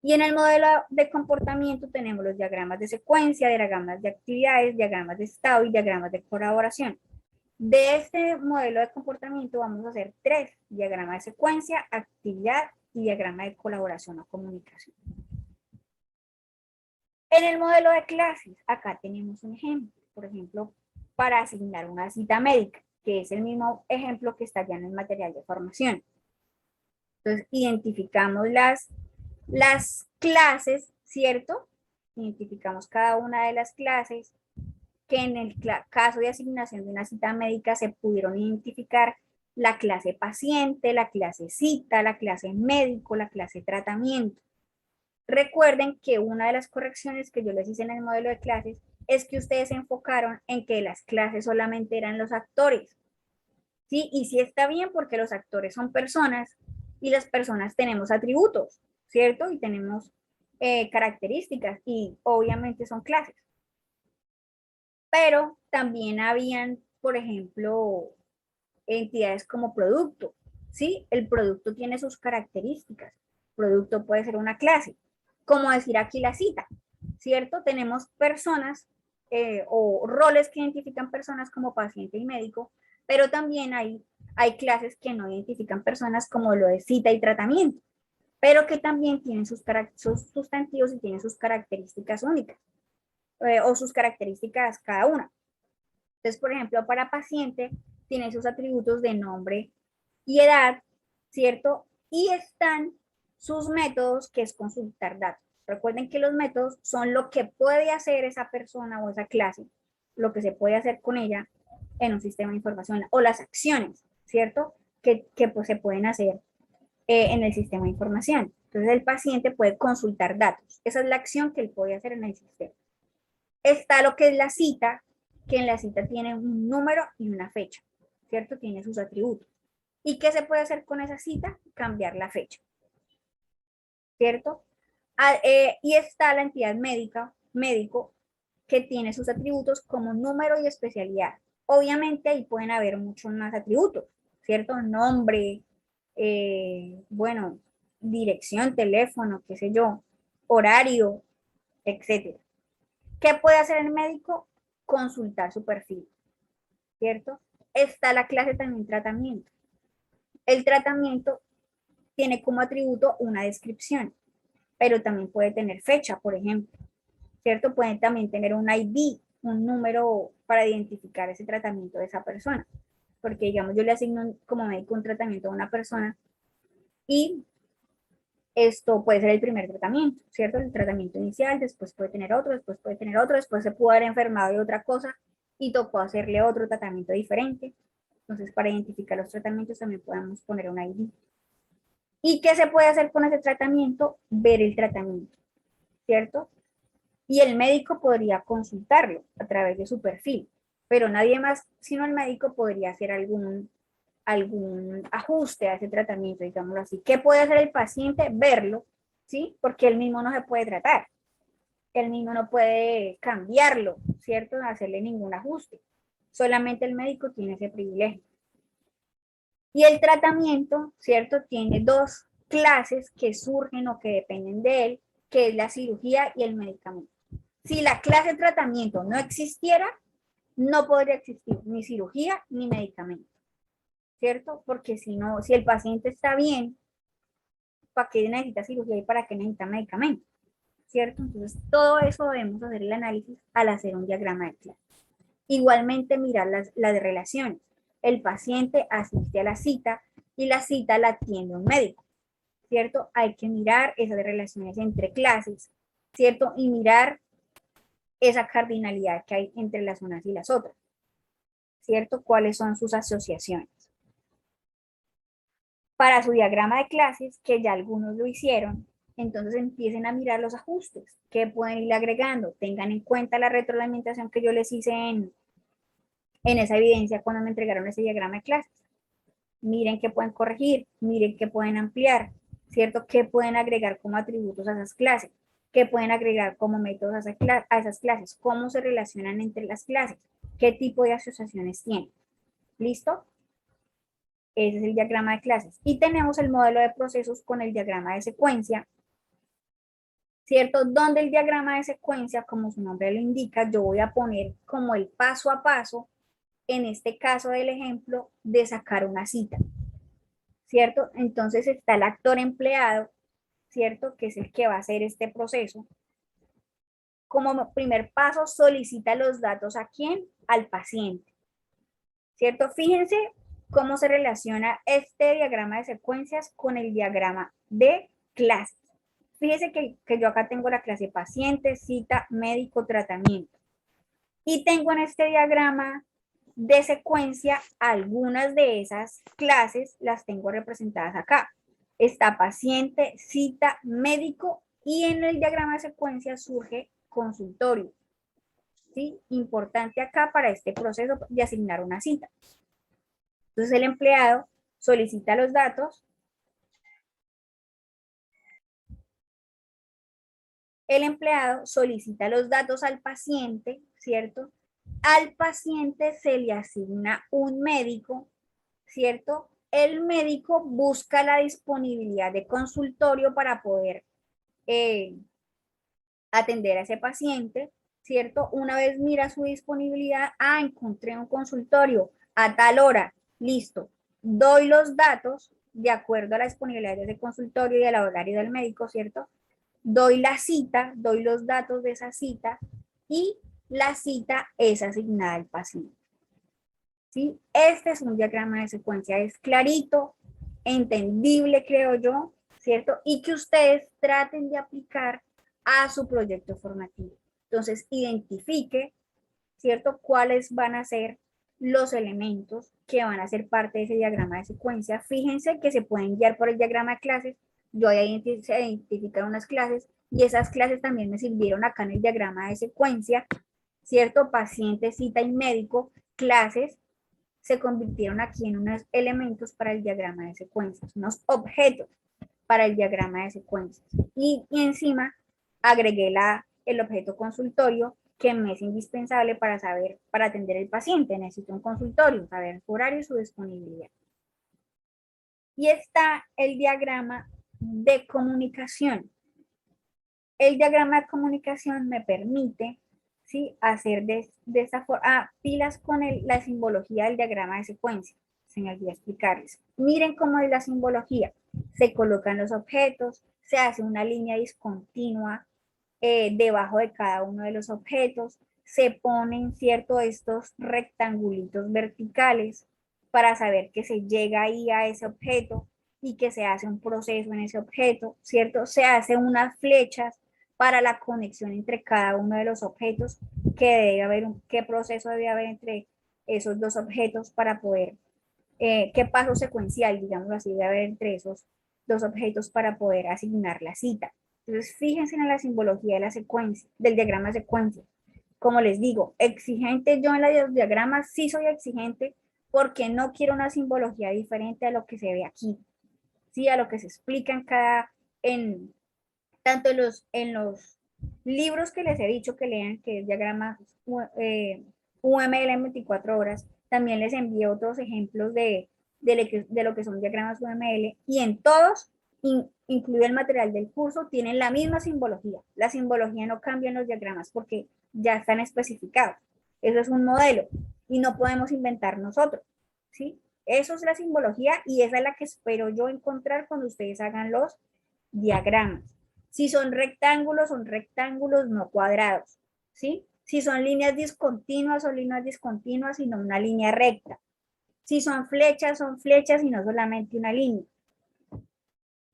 S1: Y en el modelo de comportamiento tenemos los diagramas de secuencia, diagramas de actividades, diagramas de estado y diagramas de colaboración. De este modelo de comportamiento vamos a hacer 3, diagrama de secuencia, actividad y diagrama de colaboración o comunicación. En el modelo de clases, acá tenemos un ejemplo, por ejemplo, para asignar una cita médica, que es el mismo ejemplo que está ya en el material de formación. Entonces, identificamos las clases, ¿cierto? Identificamos cada una de las clases que en el caso de asignación de una cita médica se pudieron identificar la clase paciente, la clase cita, la clase médico, la clase tratamiento. Recuerden que una de las correcciones que yo les hice en el modelo de clases es que ustedes se enfocaron en que las clases solamente eran los actores. ¿Sí? Y sí está bien porque los actores son personas y las personas tenemos atributos, ¿cierto? Y tenemos características y obviamente son clases. Pero también habían, por ejemplo, entidades como producto, ¿sí? El producto tiene sus características. Producto puede ser una clase, como decir aquí la cita, ¿cierto? Tenemos personas o roles que identifican personas como paciente y médico, pero también hay clases que no identifican personas como lo de cita y tratamiento, pero que también tienen sus sustantivos y tienen sus características únicas o sus características cada una. Entonces, por ejemplo, para paciente tiene sus atributos de nombre y edad, ¿cierto? Y están sus métodos, que es consultar datos. Recuerden que los métodos son lo que puede hacer esa persona o esa clase, lo que se puede hacer con ella en un sistema de información, o las acciones, ¿cierto? Que pues, se pueden hacer en el sistema de información. Entonces, el paciente puede consultar datos. Esa es la acción que él puede hacer en el sistema. Está lo que es la cita, que en la cita tiene un número y una fecha, ¿cierto? Tiene sus atributos. ¿Y qué se puede hacer con esa cita? Cambiar la fecha, ¿cierto? Y está la entidad médica, médico, que tiene sus atributos como número y especialidad. Obviamente ahí pueden haber muchos más atributos, ¿cierto? Nombre, bueno, dirección, teléfono, qué sé yo, horario, etcétera. ¿Qué puede hacer el médico? Consultar su perfil, ¿cierto? Está la clase también tratamiento. El tratamiento tiene como atributo una descripción, pero también puede tener fecha, por ejemplo, ¿cierto? Puede también tener un ID, un número para identificar ese tratamiento de esa persona, porque digamos yo le asigno como médico un tratamiento a una persona y esto puede ser el primer tratamiento, ¿cierto? El tratamiento inicial, después puede tener otro, después puede tener otro, después se pudo haber enfermado de otra cosa y tocó hacerle otro tratamiento diferente. Entonces, para identificar los tratamientos también podemos poner un ID. ¿Y qué se puede hacer con ese tratamiento? Ver el tratamiento, ¿cierto? Y el médico podría consultarlo a través de su perfil, pero nadie más, sino el médico, podría hacer algún ajuste a ese tratamiento, digámoslo así. ¿Qué puede hacer el paciente? Verlo, ¿sí? Porque él mismo no se puede tratar. Él mismo no puede cambiarlo, ¿cierto? No hacerle ningún ajuste. Solamente el médico tiene ese privilegio. Y el tratamiento, ¿cierto? Tiene dos clases que surgen o que dependen de él, que es la cirugía y el medicamento. Si la clase de tratamiento no existiera, no podría existir ni cirugía ni medicamento, ¿cierto? Porque si no, si el paciente está bien, ¿para qué necesita cirugía y para qué necesita medicamento? ¿Cierto? Entonces, todo eso debemos hacer el análisis al hacer un diagrama de clase. Igualmente, mirar las de relaciones. El paciente asiste a la cita y la cita la atiende un médico, ¿cierto? Hay que mirar esas relaciones entre clases, ¿cierto? Y mirar esa cardinalidad que hay entre las unas y las otras, ¿cierto? ¿Cuáles son sus asociaciones? Para su diagrama de clases, que ya algunos lo hicieron, entonces empiecen a mirar los ajustes que pueden ir agregando. Tengan en cuenta la retroalimentación que yo les hice en esa evidencia cuando me entregaron ese diagrama de clases. Miren qué pueden corregir, miren qué pueden ampliar, ¿cierto? ¿Qué pueden agregar como atributos a esas clases? ¿Qué pueden agregar como métodos a esas clases? ¿Cómo se relacionan entre las clases? ¿Qué tipo de asociaciones tienen? ¿Listo? Ese es el diagrama de clases. Y tenemos el modelo de procesos con el diagrama de secuencia, ¿cierto? Donde el diagrama de secuencia, como su nombre lo indica, yo voy a poner como el paso a paso, en este caso del ejemplo, de sacar una cita, ¿cierto? Entonces está el actor empleado, ¿cierto? Que es el que va a hacer este proceso. Como primer paso, solicita los datos ¿a quién? Al paciente, ¿cierto? Fíjense cómo se relaciona este diagrama de secuencias con el diagrama de clases. Fíjense que yo acá tengo la clase paciente, cita, médico, tratamiento. Y tengo en este diagrama de secuencia, algunas de esas clases las tengo representadas acá. Está paciente, cita, médico y en el diagrama de secuencia surge consultorio. ¿Sí? Importante acá para este proceso de asignar una cita. Entonces el empleado solicita los datos. El empleado solicita los datos al paciente, ¿cierto? Al paciente se le asigna un médico, ¿cierto? El médico busca la disponibilidad de consultorio para poder atender a ese paciente, ¿cierto? Una vez mira su disponibilidad, encontré un consultorio a tal hora, listo. Doy los datos de acuerdo a la disponibilidad de ese consultorio y al horario del médico, ¿cierto? Doy la cita, doy los datos de esa cita y la cita es asignada al paciente. ¿Sí? Este es un diagrama de secuencia, es clarito, entendible, creo yo, ¿cierto? Y que ustedes traten de aplicar a su proyecto formativo. Entonces, identifique, ¿cierto? Cuáles van a ser los elementos que van a ser parte de ese diagrama de secuencia. Fíjense que se pueden guiar por el diagrama de clases. Yo voy a identificar unas clases y esas clases también me sirvieron acá en el diagrama de secuencia, ¿cierto? Paciente, cita y médico, clases se convirtieron aquí en unos elementos para el diagrama de secuencias, unos objetos para el diagrama de secuencias. Y encima agregué el objeto consultorio que me es indispensable para saber, para atender al paciente. Necesito un consultorio, saber su horario y su disponibilidad. Y está el diagrama de comunicación. El diagrama de comunicación me permite, ¿sí?, hacer de esta forma, pilas con la simbología del diagrama de secuencia. Se me olvidó explicarles. Miren cómo es la simbología. Se colocan los objetos, se hace una línea discontinua debajo de cada uno de los objetos, se ponen, ¿cierto?, estos rectangulitos verticales para saber que se llega ahí a ese objeto y que se hace un proceso en ese objeto, ¿cierto? Se hace unas flechas para la conexión entre cada uno de los objetos, que debe haber qué proceso debe haber entre esos dos objetos para poder, qué paso secuencial, digamos así, debe haber entre esos dos objetos para poder asignar la cita. Entonces, fíjense en la simbología de la secuencia, del diagrama de secuencia. Como les digo, exigente yo en los diagramas sí soy exigente porque no quiero una simbología diferente a lo que se ve aquí, sí, a lo que se explica tanto en los libros que les he dicho que lean, que es diagrama UML en 24 horas, también les envío otros ejemplos de lo que son diagramas UML y en todos, incluido el material del curso, tienen la misma simbología. La simbología no cambia en los diagramas porque ya están especificados. Eso es un modelo y no podemos inventar nosotros, ¿sí? Eso es la simbología y esa es la que espero yo encontrar cuando ustedes hagan los diagramas. Si son rectángulos no cuadrados, ¿sí? Si son líneas discontinuas y no una línea recta. Si son flechas y no solamente una línea.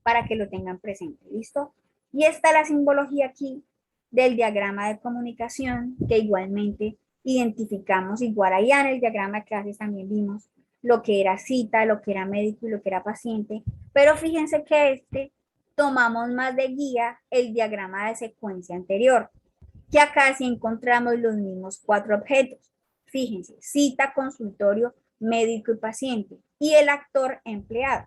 S1: Para que lo tengan presente, ¿listo? Y está la simbología aquí del diagrama de comunicación, que igualmente identificamos igual allá en el diagrama de clases también vimos lo que era cita, lo que era médico y lo que era paciente, pero fíjense que tomamos más de guía el diagrama de secuencia anterior, que acá sí encontramos los mismos 4 objetos. Fíjense, cita, consultorio, médico y paciente, y el actor empleado.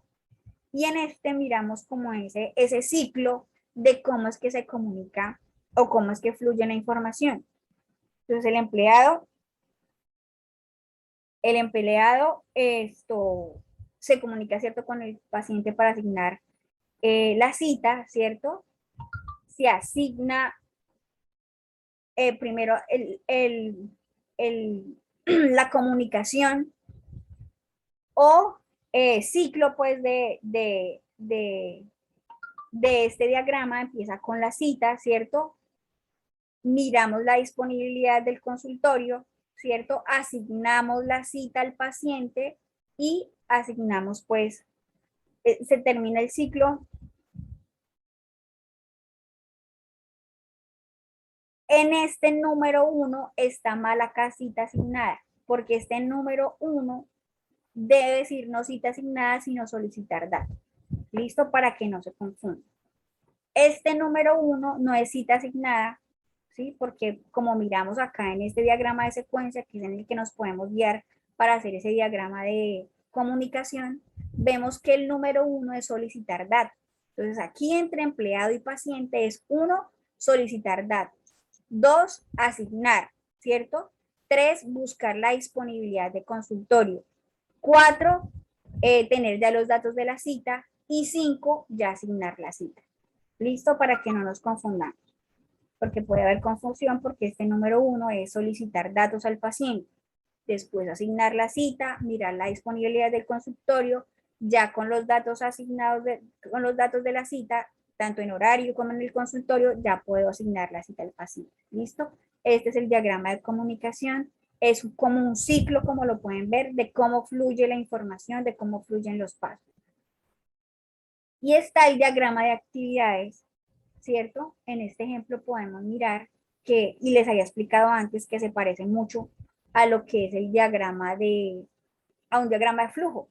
S1: Y en este miramos como ese ciclo de cómo es que se comunica o cómo es que fluye la información. Entonces el empleado se comunica, ¿cierto?, con el paciente para asignar la cita, ¿cierto? Se asigna primero la comunicación o ciclo, pues, de este diagrama empieza con la cita, ¿cierto? Miramos la disponibilidad del consultorio, ¿cierto? Asignamos la cita al paciente y asignamos, pues, se termina el ciclo. En este número 1 está mal acá cita asignada. porque este número 1 debe decir no cita asignada, sino solicitar datos. ¿Listo? Para que no se confunda. Este número 1 no es cita asignada, ¿sí? Porque como miramos acá en este diagrama de secuencia, que es en el que nos podemos guiar para hacer ese diagrama de comunicación, vemos que el número 1 es solicitar datos. Entonces aquí entre empleado y paciente es 1, solicitar datos. 2, asignar, ¿cierto? 3, buscar la disponibilidad de consultorio. 4, tener ya los datos de la cita. Y 5, ya asignar la cita. ¿Listo? Para que no nos confundamos. Porque puede haber confusión porque este número 1 es solicitar datos al paciente. Después asignar la cita, mirar la disponibilidad del consultorio, ya con los datos asignados, con los datos de la cita, tanto en horario como en el consultorio, ya puedo asignar la cita al paciente. ¿Listo? Este es el diagrama de comunicación. Es como un ciclo, como lo pueden ver, de cómo fluye la información, de cómo fluyen los pasos. Y está el diagrama de actividades, ¿cierto? En este ejemplo podemos mirar que, y les había explicado antes, que se parece mucho a lo que es el diagrama a un diagrama de flujo.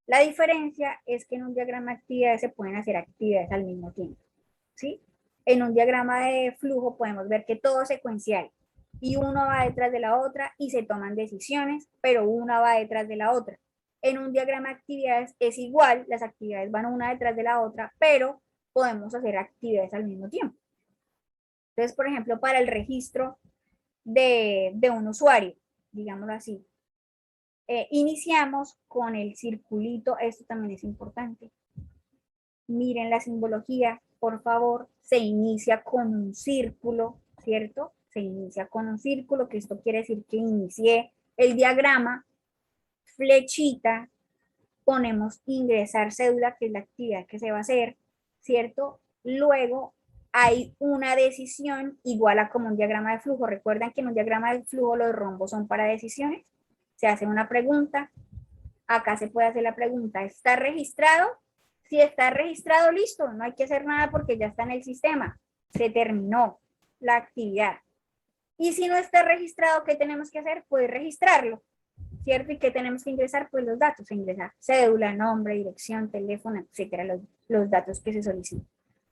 S1: La diferencia es que en un diagrama de actividades se pueden hacer actividades al mismo tiempo, ¿sí? En un diagrama de flujo podemos ver que todo es secuencial y uno va detrás de la otra y se toman decisiones, pero una va detrás de la otra. En un diagrama de actividades es igual, las actividades van una detrás de la otra, pero podemos hacer actividades al mismo tiempo. Entonces, por ejemplo, para el registro de un usuario, digámoslo así, iniciamos con el circulito, esto también es importante. Miren la simbología, por favor, se inicia con un círculo, ¿cierto? Se inicia con un círculo, que esto quiere decir que inicié el diagrama, flechita, ponemos ingresar cédula, que es la actividad que se va a hacer, ¿cierto? Luego hay una decisión igual a como un diagrama de flujo. Recuerden que en un diagrama de flujo los rombos son para decisiones. Se hace una pregunta. Acá se puede hacer la pregunta, ¿está registrado? Si está registrado, listo, no hay que hacer nada porque ya está en el sistema. Se terminó la actividad. Y si no está registrado, ¿qué tenemos que hacer? Pues registrarlo, ¿cierto? ¿Y qué tenemos que ingresar? Pues los datos, ingresar cédula, nombre, dirección, teléfono, etcétera, los datos que se solicitan.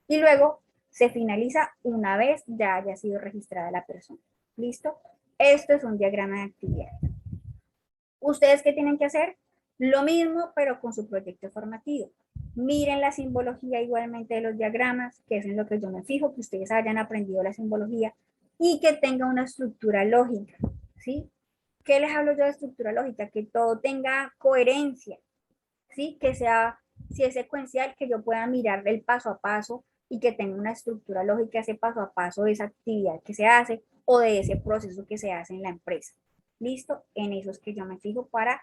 S1: Y luego se finaliza una vez ya haya sido registrada la persona. ¿Listo? Esto es un diagrama de actividades. ¿Ustedes qué tienen que hacer? Lo mismo, pero con su proyecto formativo. Miren la simbología igualmente de los diagramas, que es en lo que yo me fijo, que ustedes hayan aprendido la simbología y que tenga una estructura lógica, ¿sí? ¿Qué les hablo yo de estructura lógica? Que todo tenga coherencia, ¿sí? Que sea, si es secuencial, que yo pueda mirar el paso a paso y que tenga una estructura lógica ese paso a paso de esa actividad que se hace o de ese proceso que se hace en la empresa. ¿Listo? En eso es que yo me fijo para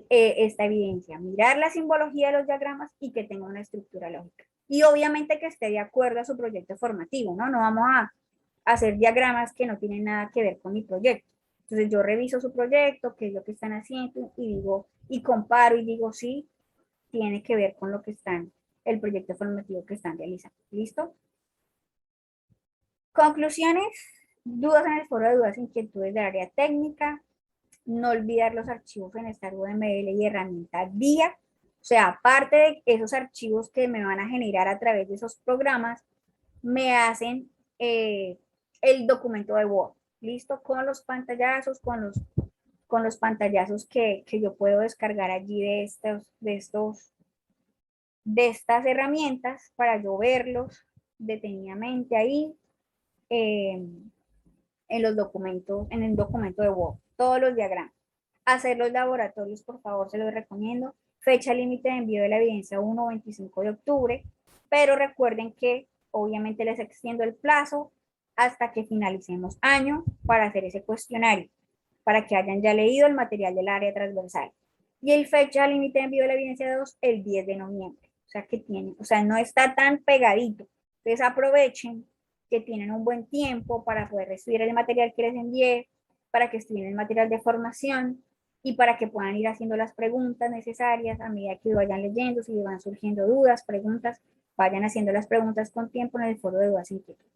S1: esta evidencia. Mirar la simbología de los diagramas y que tenga una estructura lógica. Y obviamente que esté de acuerdo a su proyecto formativo, ¿no? No vamos a hacer diagramas que no tienen nada que ver con mi proyecto. Entonces yo reviso su proyecto, qué es lo que están haciendo y digo, y comparo y digo, sí, tiene que ver con lo que están, el proyecto formativo que están realizando. ¿Listo? Conclusiones, dudas en el foro de dudas, inquietudes del área técnica, no olvidar los archivos en esta UML y herramienta DIA. O sea, aparte de esos archivos que me van a generar a través de esos programas, me hacen el documento de Word. ¿Listo? Con los pantallazos, con los pantallazos que yo puedo descargar allí de estas herramientas para yo verlos detenidamente ahí en los documentos, en el documento de Word, todos los diagramas. Hacer los laboratorios, por favor, se los recomiendo. Fecha límite de envío de la evidencia 1-25 de octubre, pero recuerden que obviamente les extiendo el plazo hasta que finalicemos año para hacer ese cuestionario, para que hayan ya leído el material del área transversal. Y el fecha límite de envío de la evidencia 2, el 10 de noviembre. O sea, que tienen, o sea, no está tan pegadito. Entonces aprovechen que tienen un buen tiempo para poder recibir el material que les envié, para que estudien el material de formación y para que puedan ir haciendo las preguntas necesarias a medida que vayan leyendo, si van surgiendo dudas, preguntas, vayan haciendo las preguntas con tiempo en el foro de dudas inquietudes.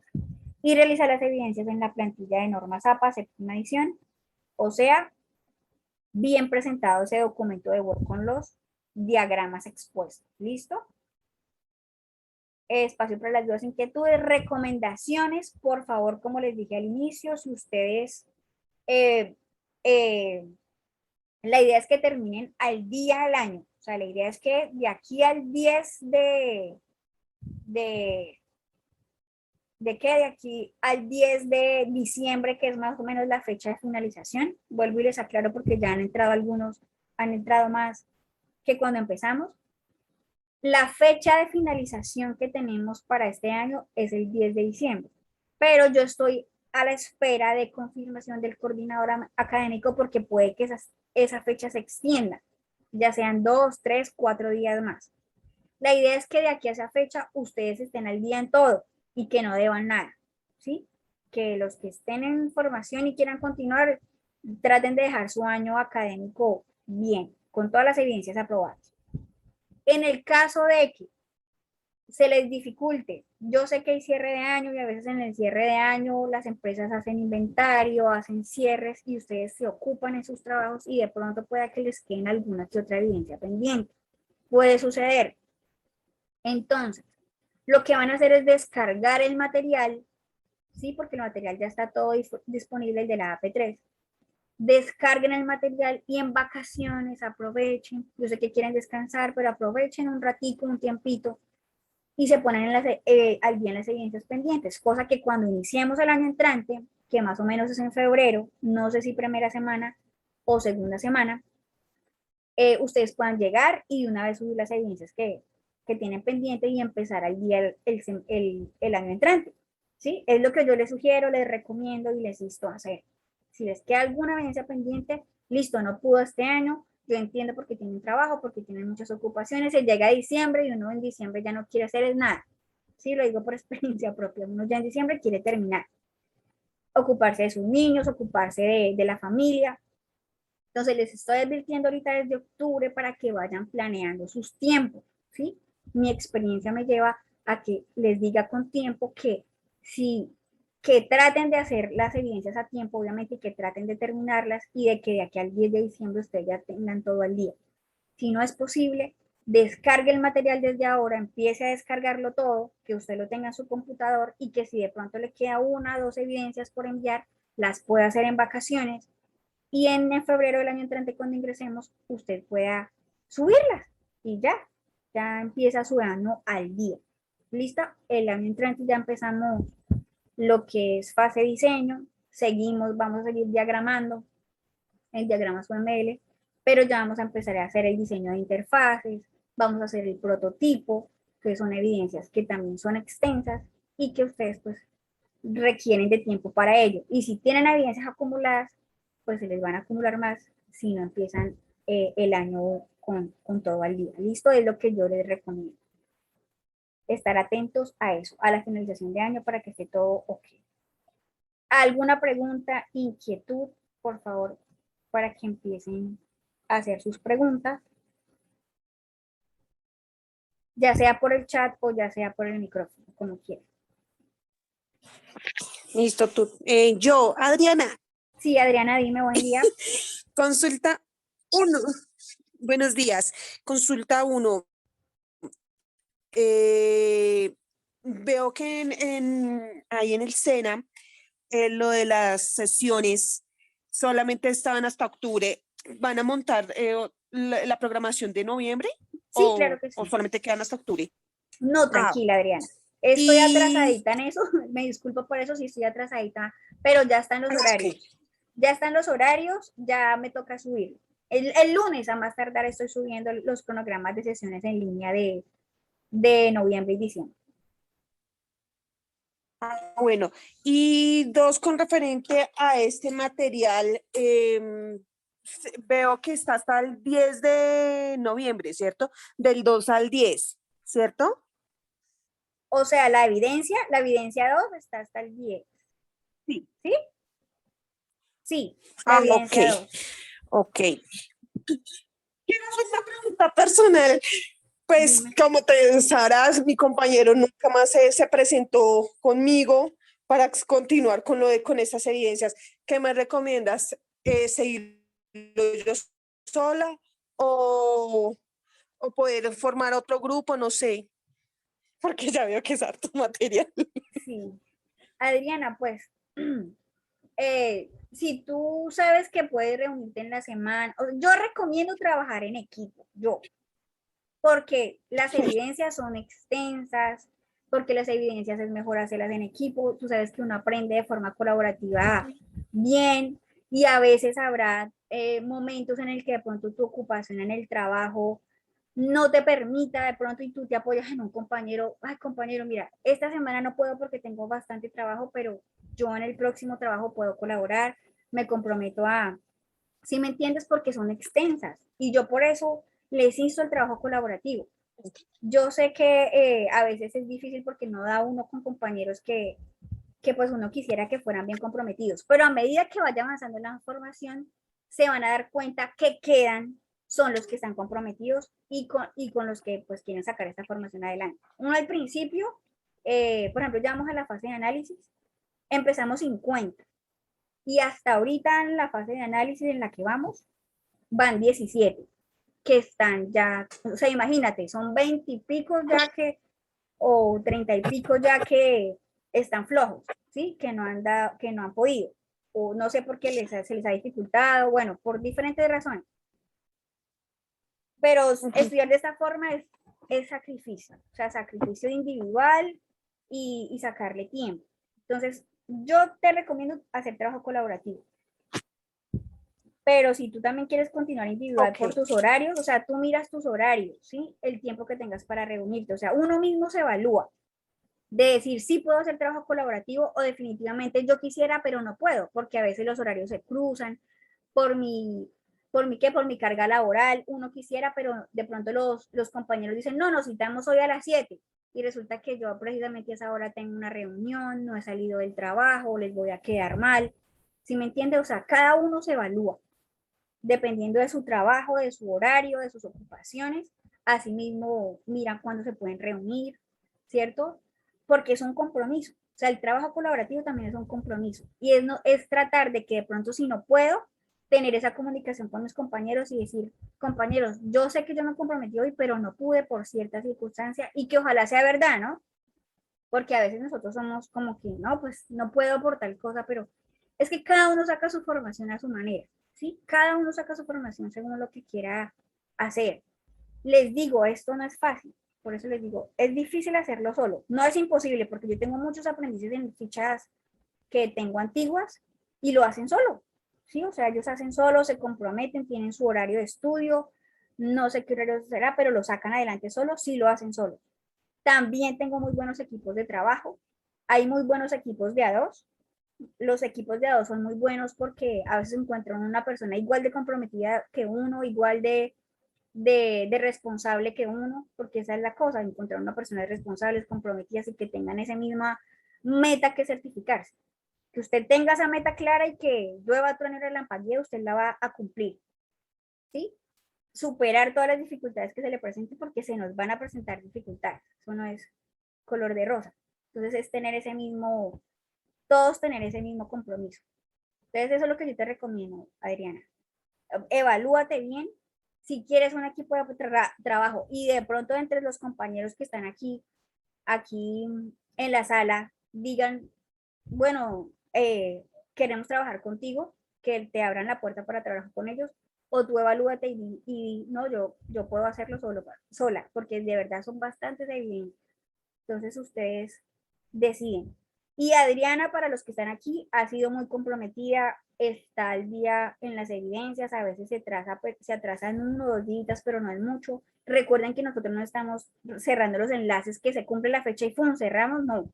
S1: Y realizar las evidencias en la plantilla de normas APA, séptima edición, o sea, bien presentado ese documento de Word con los diagramas expuestos. ¿Listo? Espacio para las dudas, inquietudes, recomendaciones, por favor, como les dije al inicio, si ustedes, eh, eh, la idea es que terminen al día al año, o sea, la idea es que de aquí al 10 de, de aquí al 10 de diciembre, que es más o menos la fecha de finalización, vuelvo y les aclaro porque ya han entrado algunos, han entrado más que cuando empezamos. La fecha de finalización que tenemos para este año es el 10 de diciembre, pero yo estoy a la espera de confirmación del coordinador académico porque puede que esa fecha se extienda, ya sean 2, 3, 4 días más. La idea es que de aquí a esa fecha ustedes estén al día en todo y que no deban nada, ¿sí? Que los que estén en formación y quieran continuar, traten de dejar su año académico bien, con todas las evidencias aprobadas. En el caso de que se les dificulte, yo sé que hay cierre de año y a veces en el cierre de año las empresas hacen inventario, hacen cierres y ustedes se ocupan en sus trabajos y de pronto pueda que les queden alguna que otra evidencia pendiente. Puede suceder. Entonces, lo que van a hacer es descargar el material, ¿sí? Porque el material ya está todo disponible, el de la AP3. Descarguen el material y en vacaciones aprovechen. Yo sé que quieren descansar, pero aprovechen un ratito, un tiempito y se ponen al día en las evidencias pendientes, cosa que cuando iniciemos el año entrante, que más o menos es en febrero, no sé si primera semana o segunda semana, ustedes puedan llegar y de una vez subir las evidencias que tienen pendiente y empezar al día el año entrante. ¿Sí? Es lo que yo les sugiero, les recomiendo y les insto a hacer. Si les queda alguna evidencia pendiente, listo, no pudo este año, yo entiendo porque tienen trabajo, porque tienen muchas ocupaciones, se llega a diciembre y uno en diciembre ya no quiere hacer nada. Sí, lo digo por experiencia propia, uno ya en diciembre quiere terminar. Ocuparse de sus niños, ocuparse de la familia. Entonces les estoy advirtiendo ahorita desde octubre para que vayan planeando sus tiempos, ¿sí? Mi experiencia me lleva a que les diga con tiempo que traten de hacer las evidencias a tiempo, obviamente, y que traten de terminarlas y de que de aquí al 10 de diciembre ustedes ya tengan todo al día. Si no es posible, descargue el material desde ahora, empiece a descargarlo todo, que usted lo tenga en su computador y que si de pronto le queda una o dos evidencias por enviar, las pueda hacer en vacaciones y en febrero del año entrante cuando ingresemos, usted pueda subirlas y ya empieza su año al día. ¿Listo? El año entrante ya empezamos lo que es fase diseño, seguimos, vamos a seguir diagramando el diagrama UML, pero ya vamos a empezar a hacer el diseño de interfaces, vamos a hacer el prototipo, que son evidencias que también son extensas y que ustedes pues requieren de tiempo para ello. Y si tienen evidencias acumuladas, pues se les van a acumular más si no empiezan el año con todo al día. Listo, es lo que yo les recomiendo. Estar atentos a eso, a la finalización de año para que esté todo ok. ¿Alguna pregunta, inquietud? Por favor, para que empiecen a hacer sus preguntas, ya sea por el chat o ya sea por el micrófono, como quieran.
S2: Listo, tú. Yo, Adriana,
S1: Sí, Adriana, dime, buen día.
S2: consulta 1. Buenos días. Consulta 1. Veo que ahí en el SENA, lo de las sesiones solamente estaban hasta octubre. ¿Van a montar la programación de noviembre
S1: Sí, claro que
S2: o
S1: sí.
S2: solamente quedan hasta octubre?
S1: No, tranquila, Adriana. Estoy
S2: Y
S1: atrasadita en eso, me disculpo por eso si estoy atrasadita, pero ya están los horarios.
S2: ok.
S1: Ya están los horarios, ya me toca subir. El lunes a más tardar estoy subiendo los cronogramas de sesiones en línea de noviembre y diciembre.
S2: Bueno, y 2, con referente a este material, veo que está hasta el 10 de noviembre, ¿cierto? Del 2 al 10, ¿cierto?
S1: O sea, la evidencia 2 está hasta el 10.
S2: Sí.
S1: ¿Sí? Sí, la evidencia 2.
S2: Ok. Quiero hacer una pregunta personal. Pues
S1: Dime.
S2: como te sabrás, mi compañero nunca más se presentó conmigo para continuar con con esas evidencias. ¿Qué me recomiendas? ¿Seguir yo sola o poder formar otro grupo, no sé, porque ya veo que es harto material.
S1: Sí. Adriana, pues, si tú sabes que puedes reunirte en la semana, yo recomiendo trabajar en equipo, porque las evidencias son extensas, porque las evidencias es mejor hacerlas en equipo, tú sabes que uno aprende de forma colaborativa bien y a veces habrá momentos en el que de pronto tu ocupación en el trabajo no te permita de pronto y tú te apoyas en un compañero, ay compañero, mira, esta semana no puedo porque tengo bastante trabajo, pero yo en el próximo trabajo puedo colaborar, me comprometo a, si me entiendes, porque son extensas y yo por eso les hizo el trabajo colaborativo. Yo sé que a veces es difícil porque no da uno con compañeros que pues uno quisiera que fueran bien comprometidos, pero a medida que vaya avanzando en la formación, se van a dar cuenta que quedan son los que están comprometidos y con los que pues quieren sacar esta formación adelante. Uno al principio, por ejemplo, ya vamos a la fase de análisis, empezamos 50 y hasta ahorita en la fase de análisis en la que vamos, van 17 que están ya, o sea, imagínate, son 20 y pico ya que, o 30 y pico ya que están flojos, ¿sí? Que no han dado, que no han podido, o no sé por qué se les ha dificultado, bueno, por diferentes razones. Pero estudiar de esta forma es sacrificio, o sea, sacrificio individual y sacarle tiempo. Entonces, yo te recomiendo hacer trabajo colaborativo. Pero si tú también quieres continuar individual por tus horarios, o sea, tú miras tus horarios, ¿sí? El tiempo que tengas para reunirte, o sea, uno mismo se evalúa de decir sí puedo hacer trabajo colaborativo o definitivamente yo quisiera, pero no puedo, porque a veces los horarios se cruzan por por mi carga laboral, uno quisiera, pero de pronto los compañeros dicen, no, nos citamos hoy a las 7 y resulta que yo precisamente a esa hora tengo una reunión, no he salido del trabajo, les voy a quedar mal. ¿Sí me entiende? O sea, cada uno se evalúa dependiendo de su trabajo, de su horario, de sus ocupaciones. Asimismo, miran cuándo se pueden reunir, ¿cierto? Porque es un compromiso. O sea, el trabajo colaborativo también es un compromiso. Y es, no, es tratar de que de pronto si no puedo, tener esa comunicación con mis compañeros y decir, compañeros, yo sé que yo me comprometí hoy, pero no pude por cierta circunstancia y que ojalá sea verdad, ¿no? Porque a veces nosotros somos como que, no, pues no puedo por tal cosa, pero es que cada uno saca su formación a su manera, ¿sí? Cada uno saca su formación según lo que quiera hacer. Les digo, esto no es fácil, por eso les digo, es difícil hacerlo solo. No es imposible, porque yo tengo muchos aprendices en fichas que tengo antiguas y lo hacen solo, ¿sí? O sea, ellos hacen solo, se comprometen, tienen su horario de estudio, no sé qué horario será, pero lo sacan adelante solo, sí lo hacen solo. También tengo muy buenos equipos de trabajo. Hay muy buenos equipos de A2. Los equipos de A2 son muy buenos porque a veces encuentran una persona igual de comprometida que uno, igual de responsable que uno, porque esa es la cosa, encontrar una persona responsable, comprometida y que tengan esa misma meta que certificarse. Que usted tenga esa meta clara y que llueva, truene, relampaguee, usted la va a cumplir. ¿Sí? Superar todas las dificultades que se le presenten porque se nos van a presentar dificultades. Eso no es color de rosa. Entonces es tener ese mismo, todos tener ese mismo compromiso. Entonces eso es lo que yo te recomiendo, Adriana. Evalúate bien. Si quieres un equipo de trabajo y de pronto entre los compañeros que están aquí en la sala, digan, bueno, queremos trabajar contigo, que te abran la puerta para trabajar con ellos, o tú evalúate y no, yo puedo hacerlo sola, porque de verdad son bastantes evidentes. Entonces ustedes deciden. Y Adriana, para los que están aquí, ha sido muy comprometida, está al día en las evidencias, a veces se atrasan 1 o 2 días, pero no es mucho. Recuerden que nosotros no estamos cerrando los enlaces, que se cumple la fecha y ¡pum! Cerramos, no.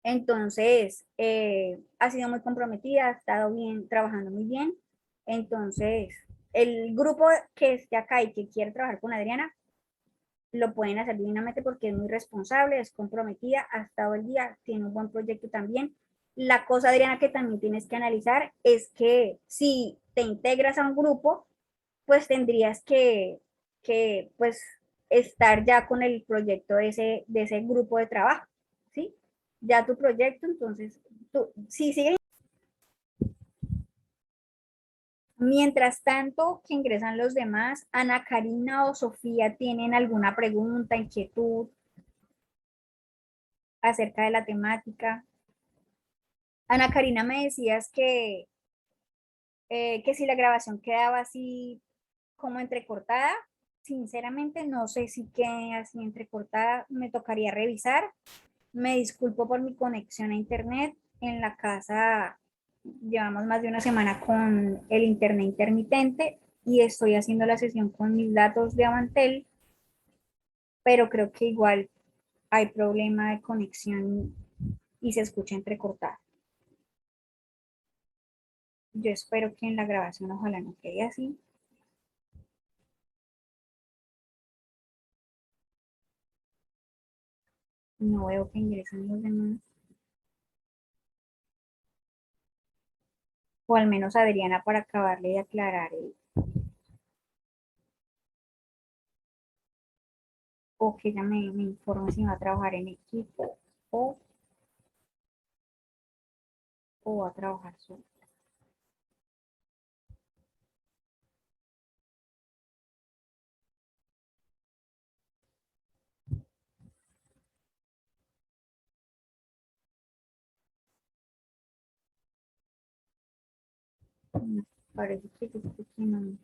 S1: Entonces, ha sido muy comprometida, ha estado bien, trabajando muy bien. Entonces, el grupo que esté acá y que quiere trabajar con Adriana, lo pueden hacer divinamente porque es muy responsable, es comprometida, ha estado el día, tiene un buen proyecto también. La cosa, Adriana, que también tienes que analizar es que si te integras a un grupo, pues tendrías que pues, estar ya con el proyecto de ese grupo de trabajo, ¿sí? Ya tu proyecto, entonces, tú, si sigues Mientras tanto, que ingresan los demás, Ana Karina o Sofía, ¿tienen alguna pregunta, inquietud acerca de la temática? Ana Karina, me decías que si la grabación quedaba así como entrecortada. Sinceramente, no sé si quede así entrecortada, me tocaría revisar. Me disculpo por mi conexión a internet. En la casa llevamos más de una semana con el internet intermitente y estoy haciendo la sesión con mis datos de Avantel, pero creo que igual hay problema de conexión y se escucha entrecortada. Yo espero que en la grabación ojalá no quede así. No veo que ingresen los demás. O al menos Adriana para acabarle de aclarar o que ella me informe si va a trabajar en equipo o, o va a trabajar sola. Parece que no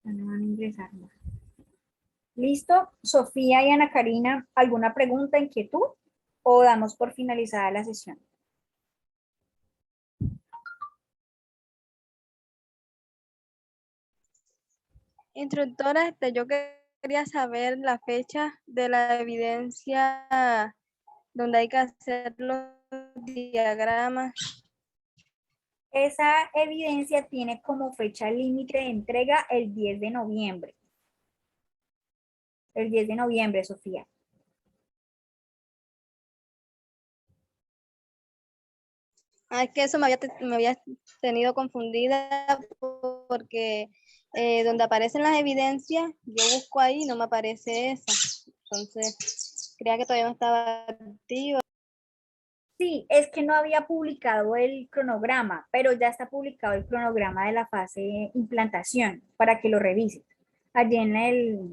S1: van a ingresar más. ¿Listo? Sofía y Ana Karina, ¿alguna pregunta, inquietud? ¿O damos por finalizada la sesión?
S5: Instructora, yo quería saber la fecha de la evidencia donde hay que hacer los diagramas.
S1: Esa evidencia tiene como fecha límite de entrega el 10 de noviembre. El 10 de noviembre, Sofía.
S5: Es que eso me había tenido confundida porque donde aparecen las evidencias, yo busco ahí y no me aparece esa. Entonces, creía que todavía no estaba activa.
S1: Sí, es que no había publicado el cronograma, pero ya está publicado el cronograma de la fase implantación para que lo revises. Allí en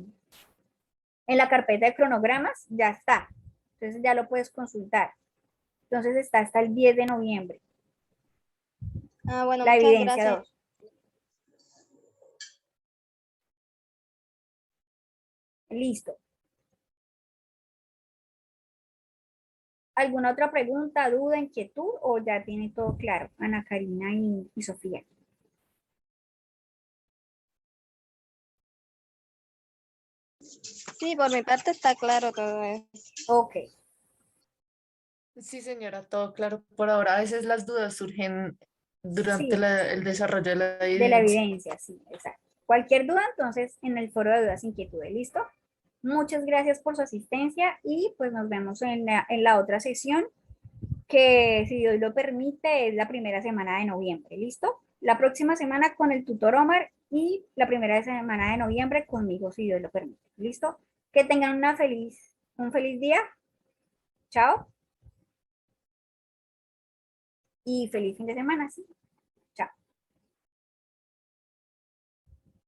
S1: la carpeta de cronogramas ya está. Entonces ya lo puedes consultar. Entonces está hasta el 10 de noviembre.
S5: Ah, bueno,
S1: La
S5: muchas
S1: evidencia
S5: gracias.
S1: 2. Listo. ¿Alguna otra pregunta, duda, inquietud o ya tiene todo claro, Ana Karina y Sofía?
S5: Sí, por mi parte está claro todo eso.
S1: Ok,
S6: Sí, señora, todo claro por ahora. A veces las dudas surgen durante
S1: sí,
S6: el desarrollo de la
S1: de la
S6: evidencia.
S1: evidencia, sí, exacto. Cualquier duda, entonces, en el foro de dudas, inquietudes, ¿listo? Muchas gracias por su asistencia y pues nos vemos en la otra sesión que, si Dios lo permite, es la primera semana de noviembre, ¿listo? La próxima semana con el tutor Omar y la primera semana de noviembre conmigo, si Dios lo permite, ¿listo? Que tengan un feliz día. Chao. Y feliz fin de semana, sí.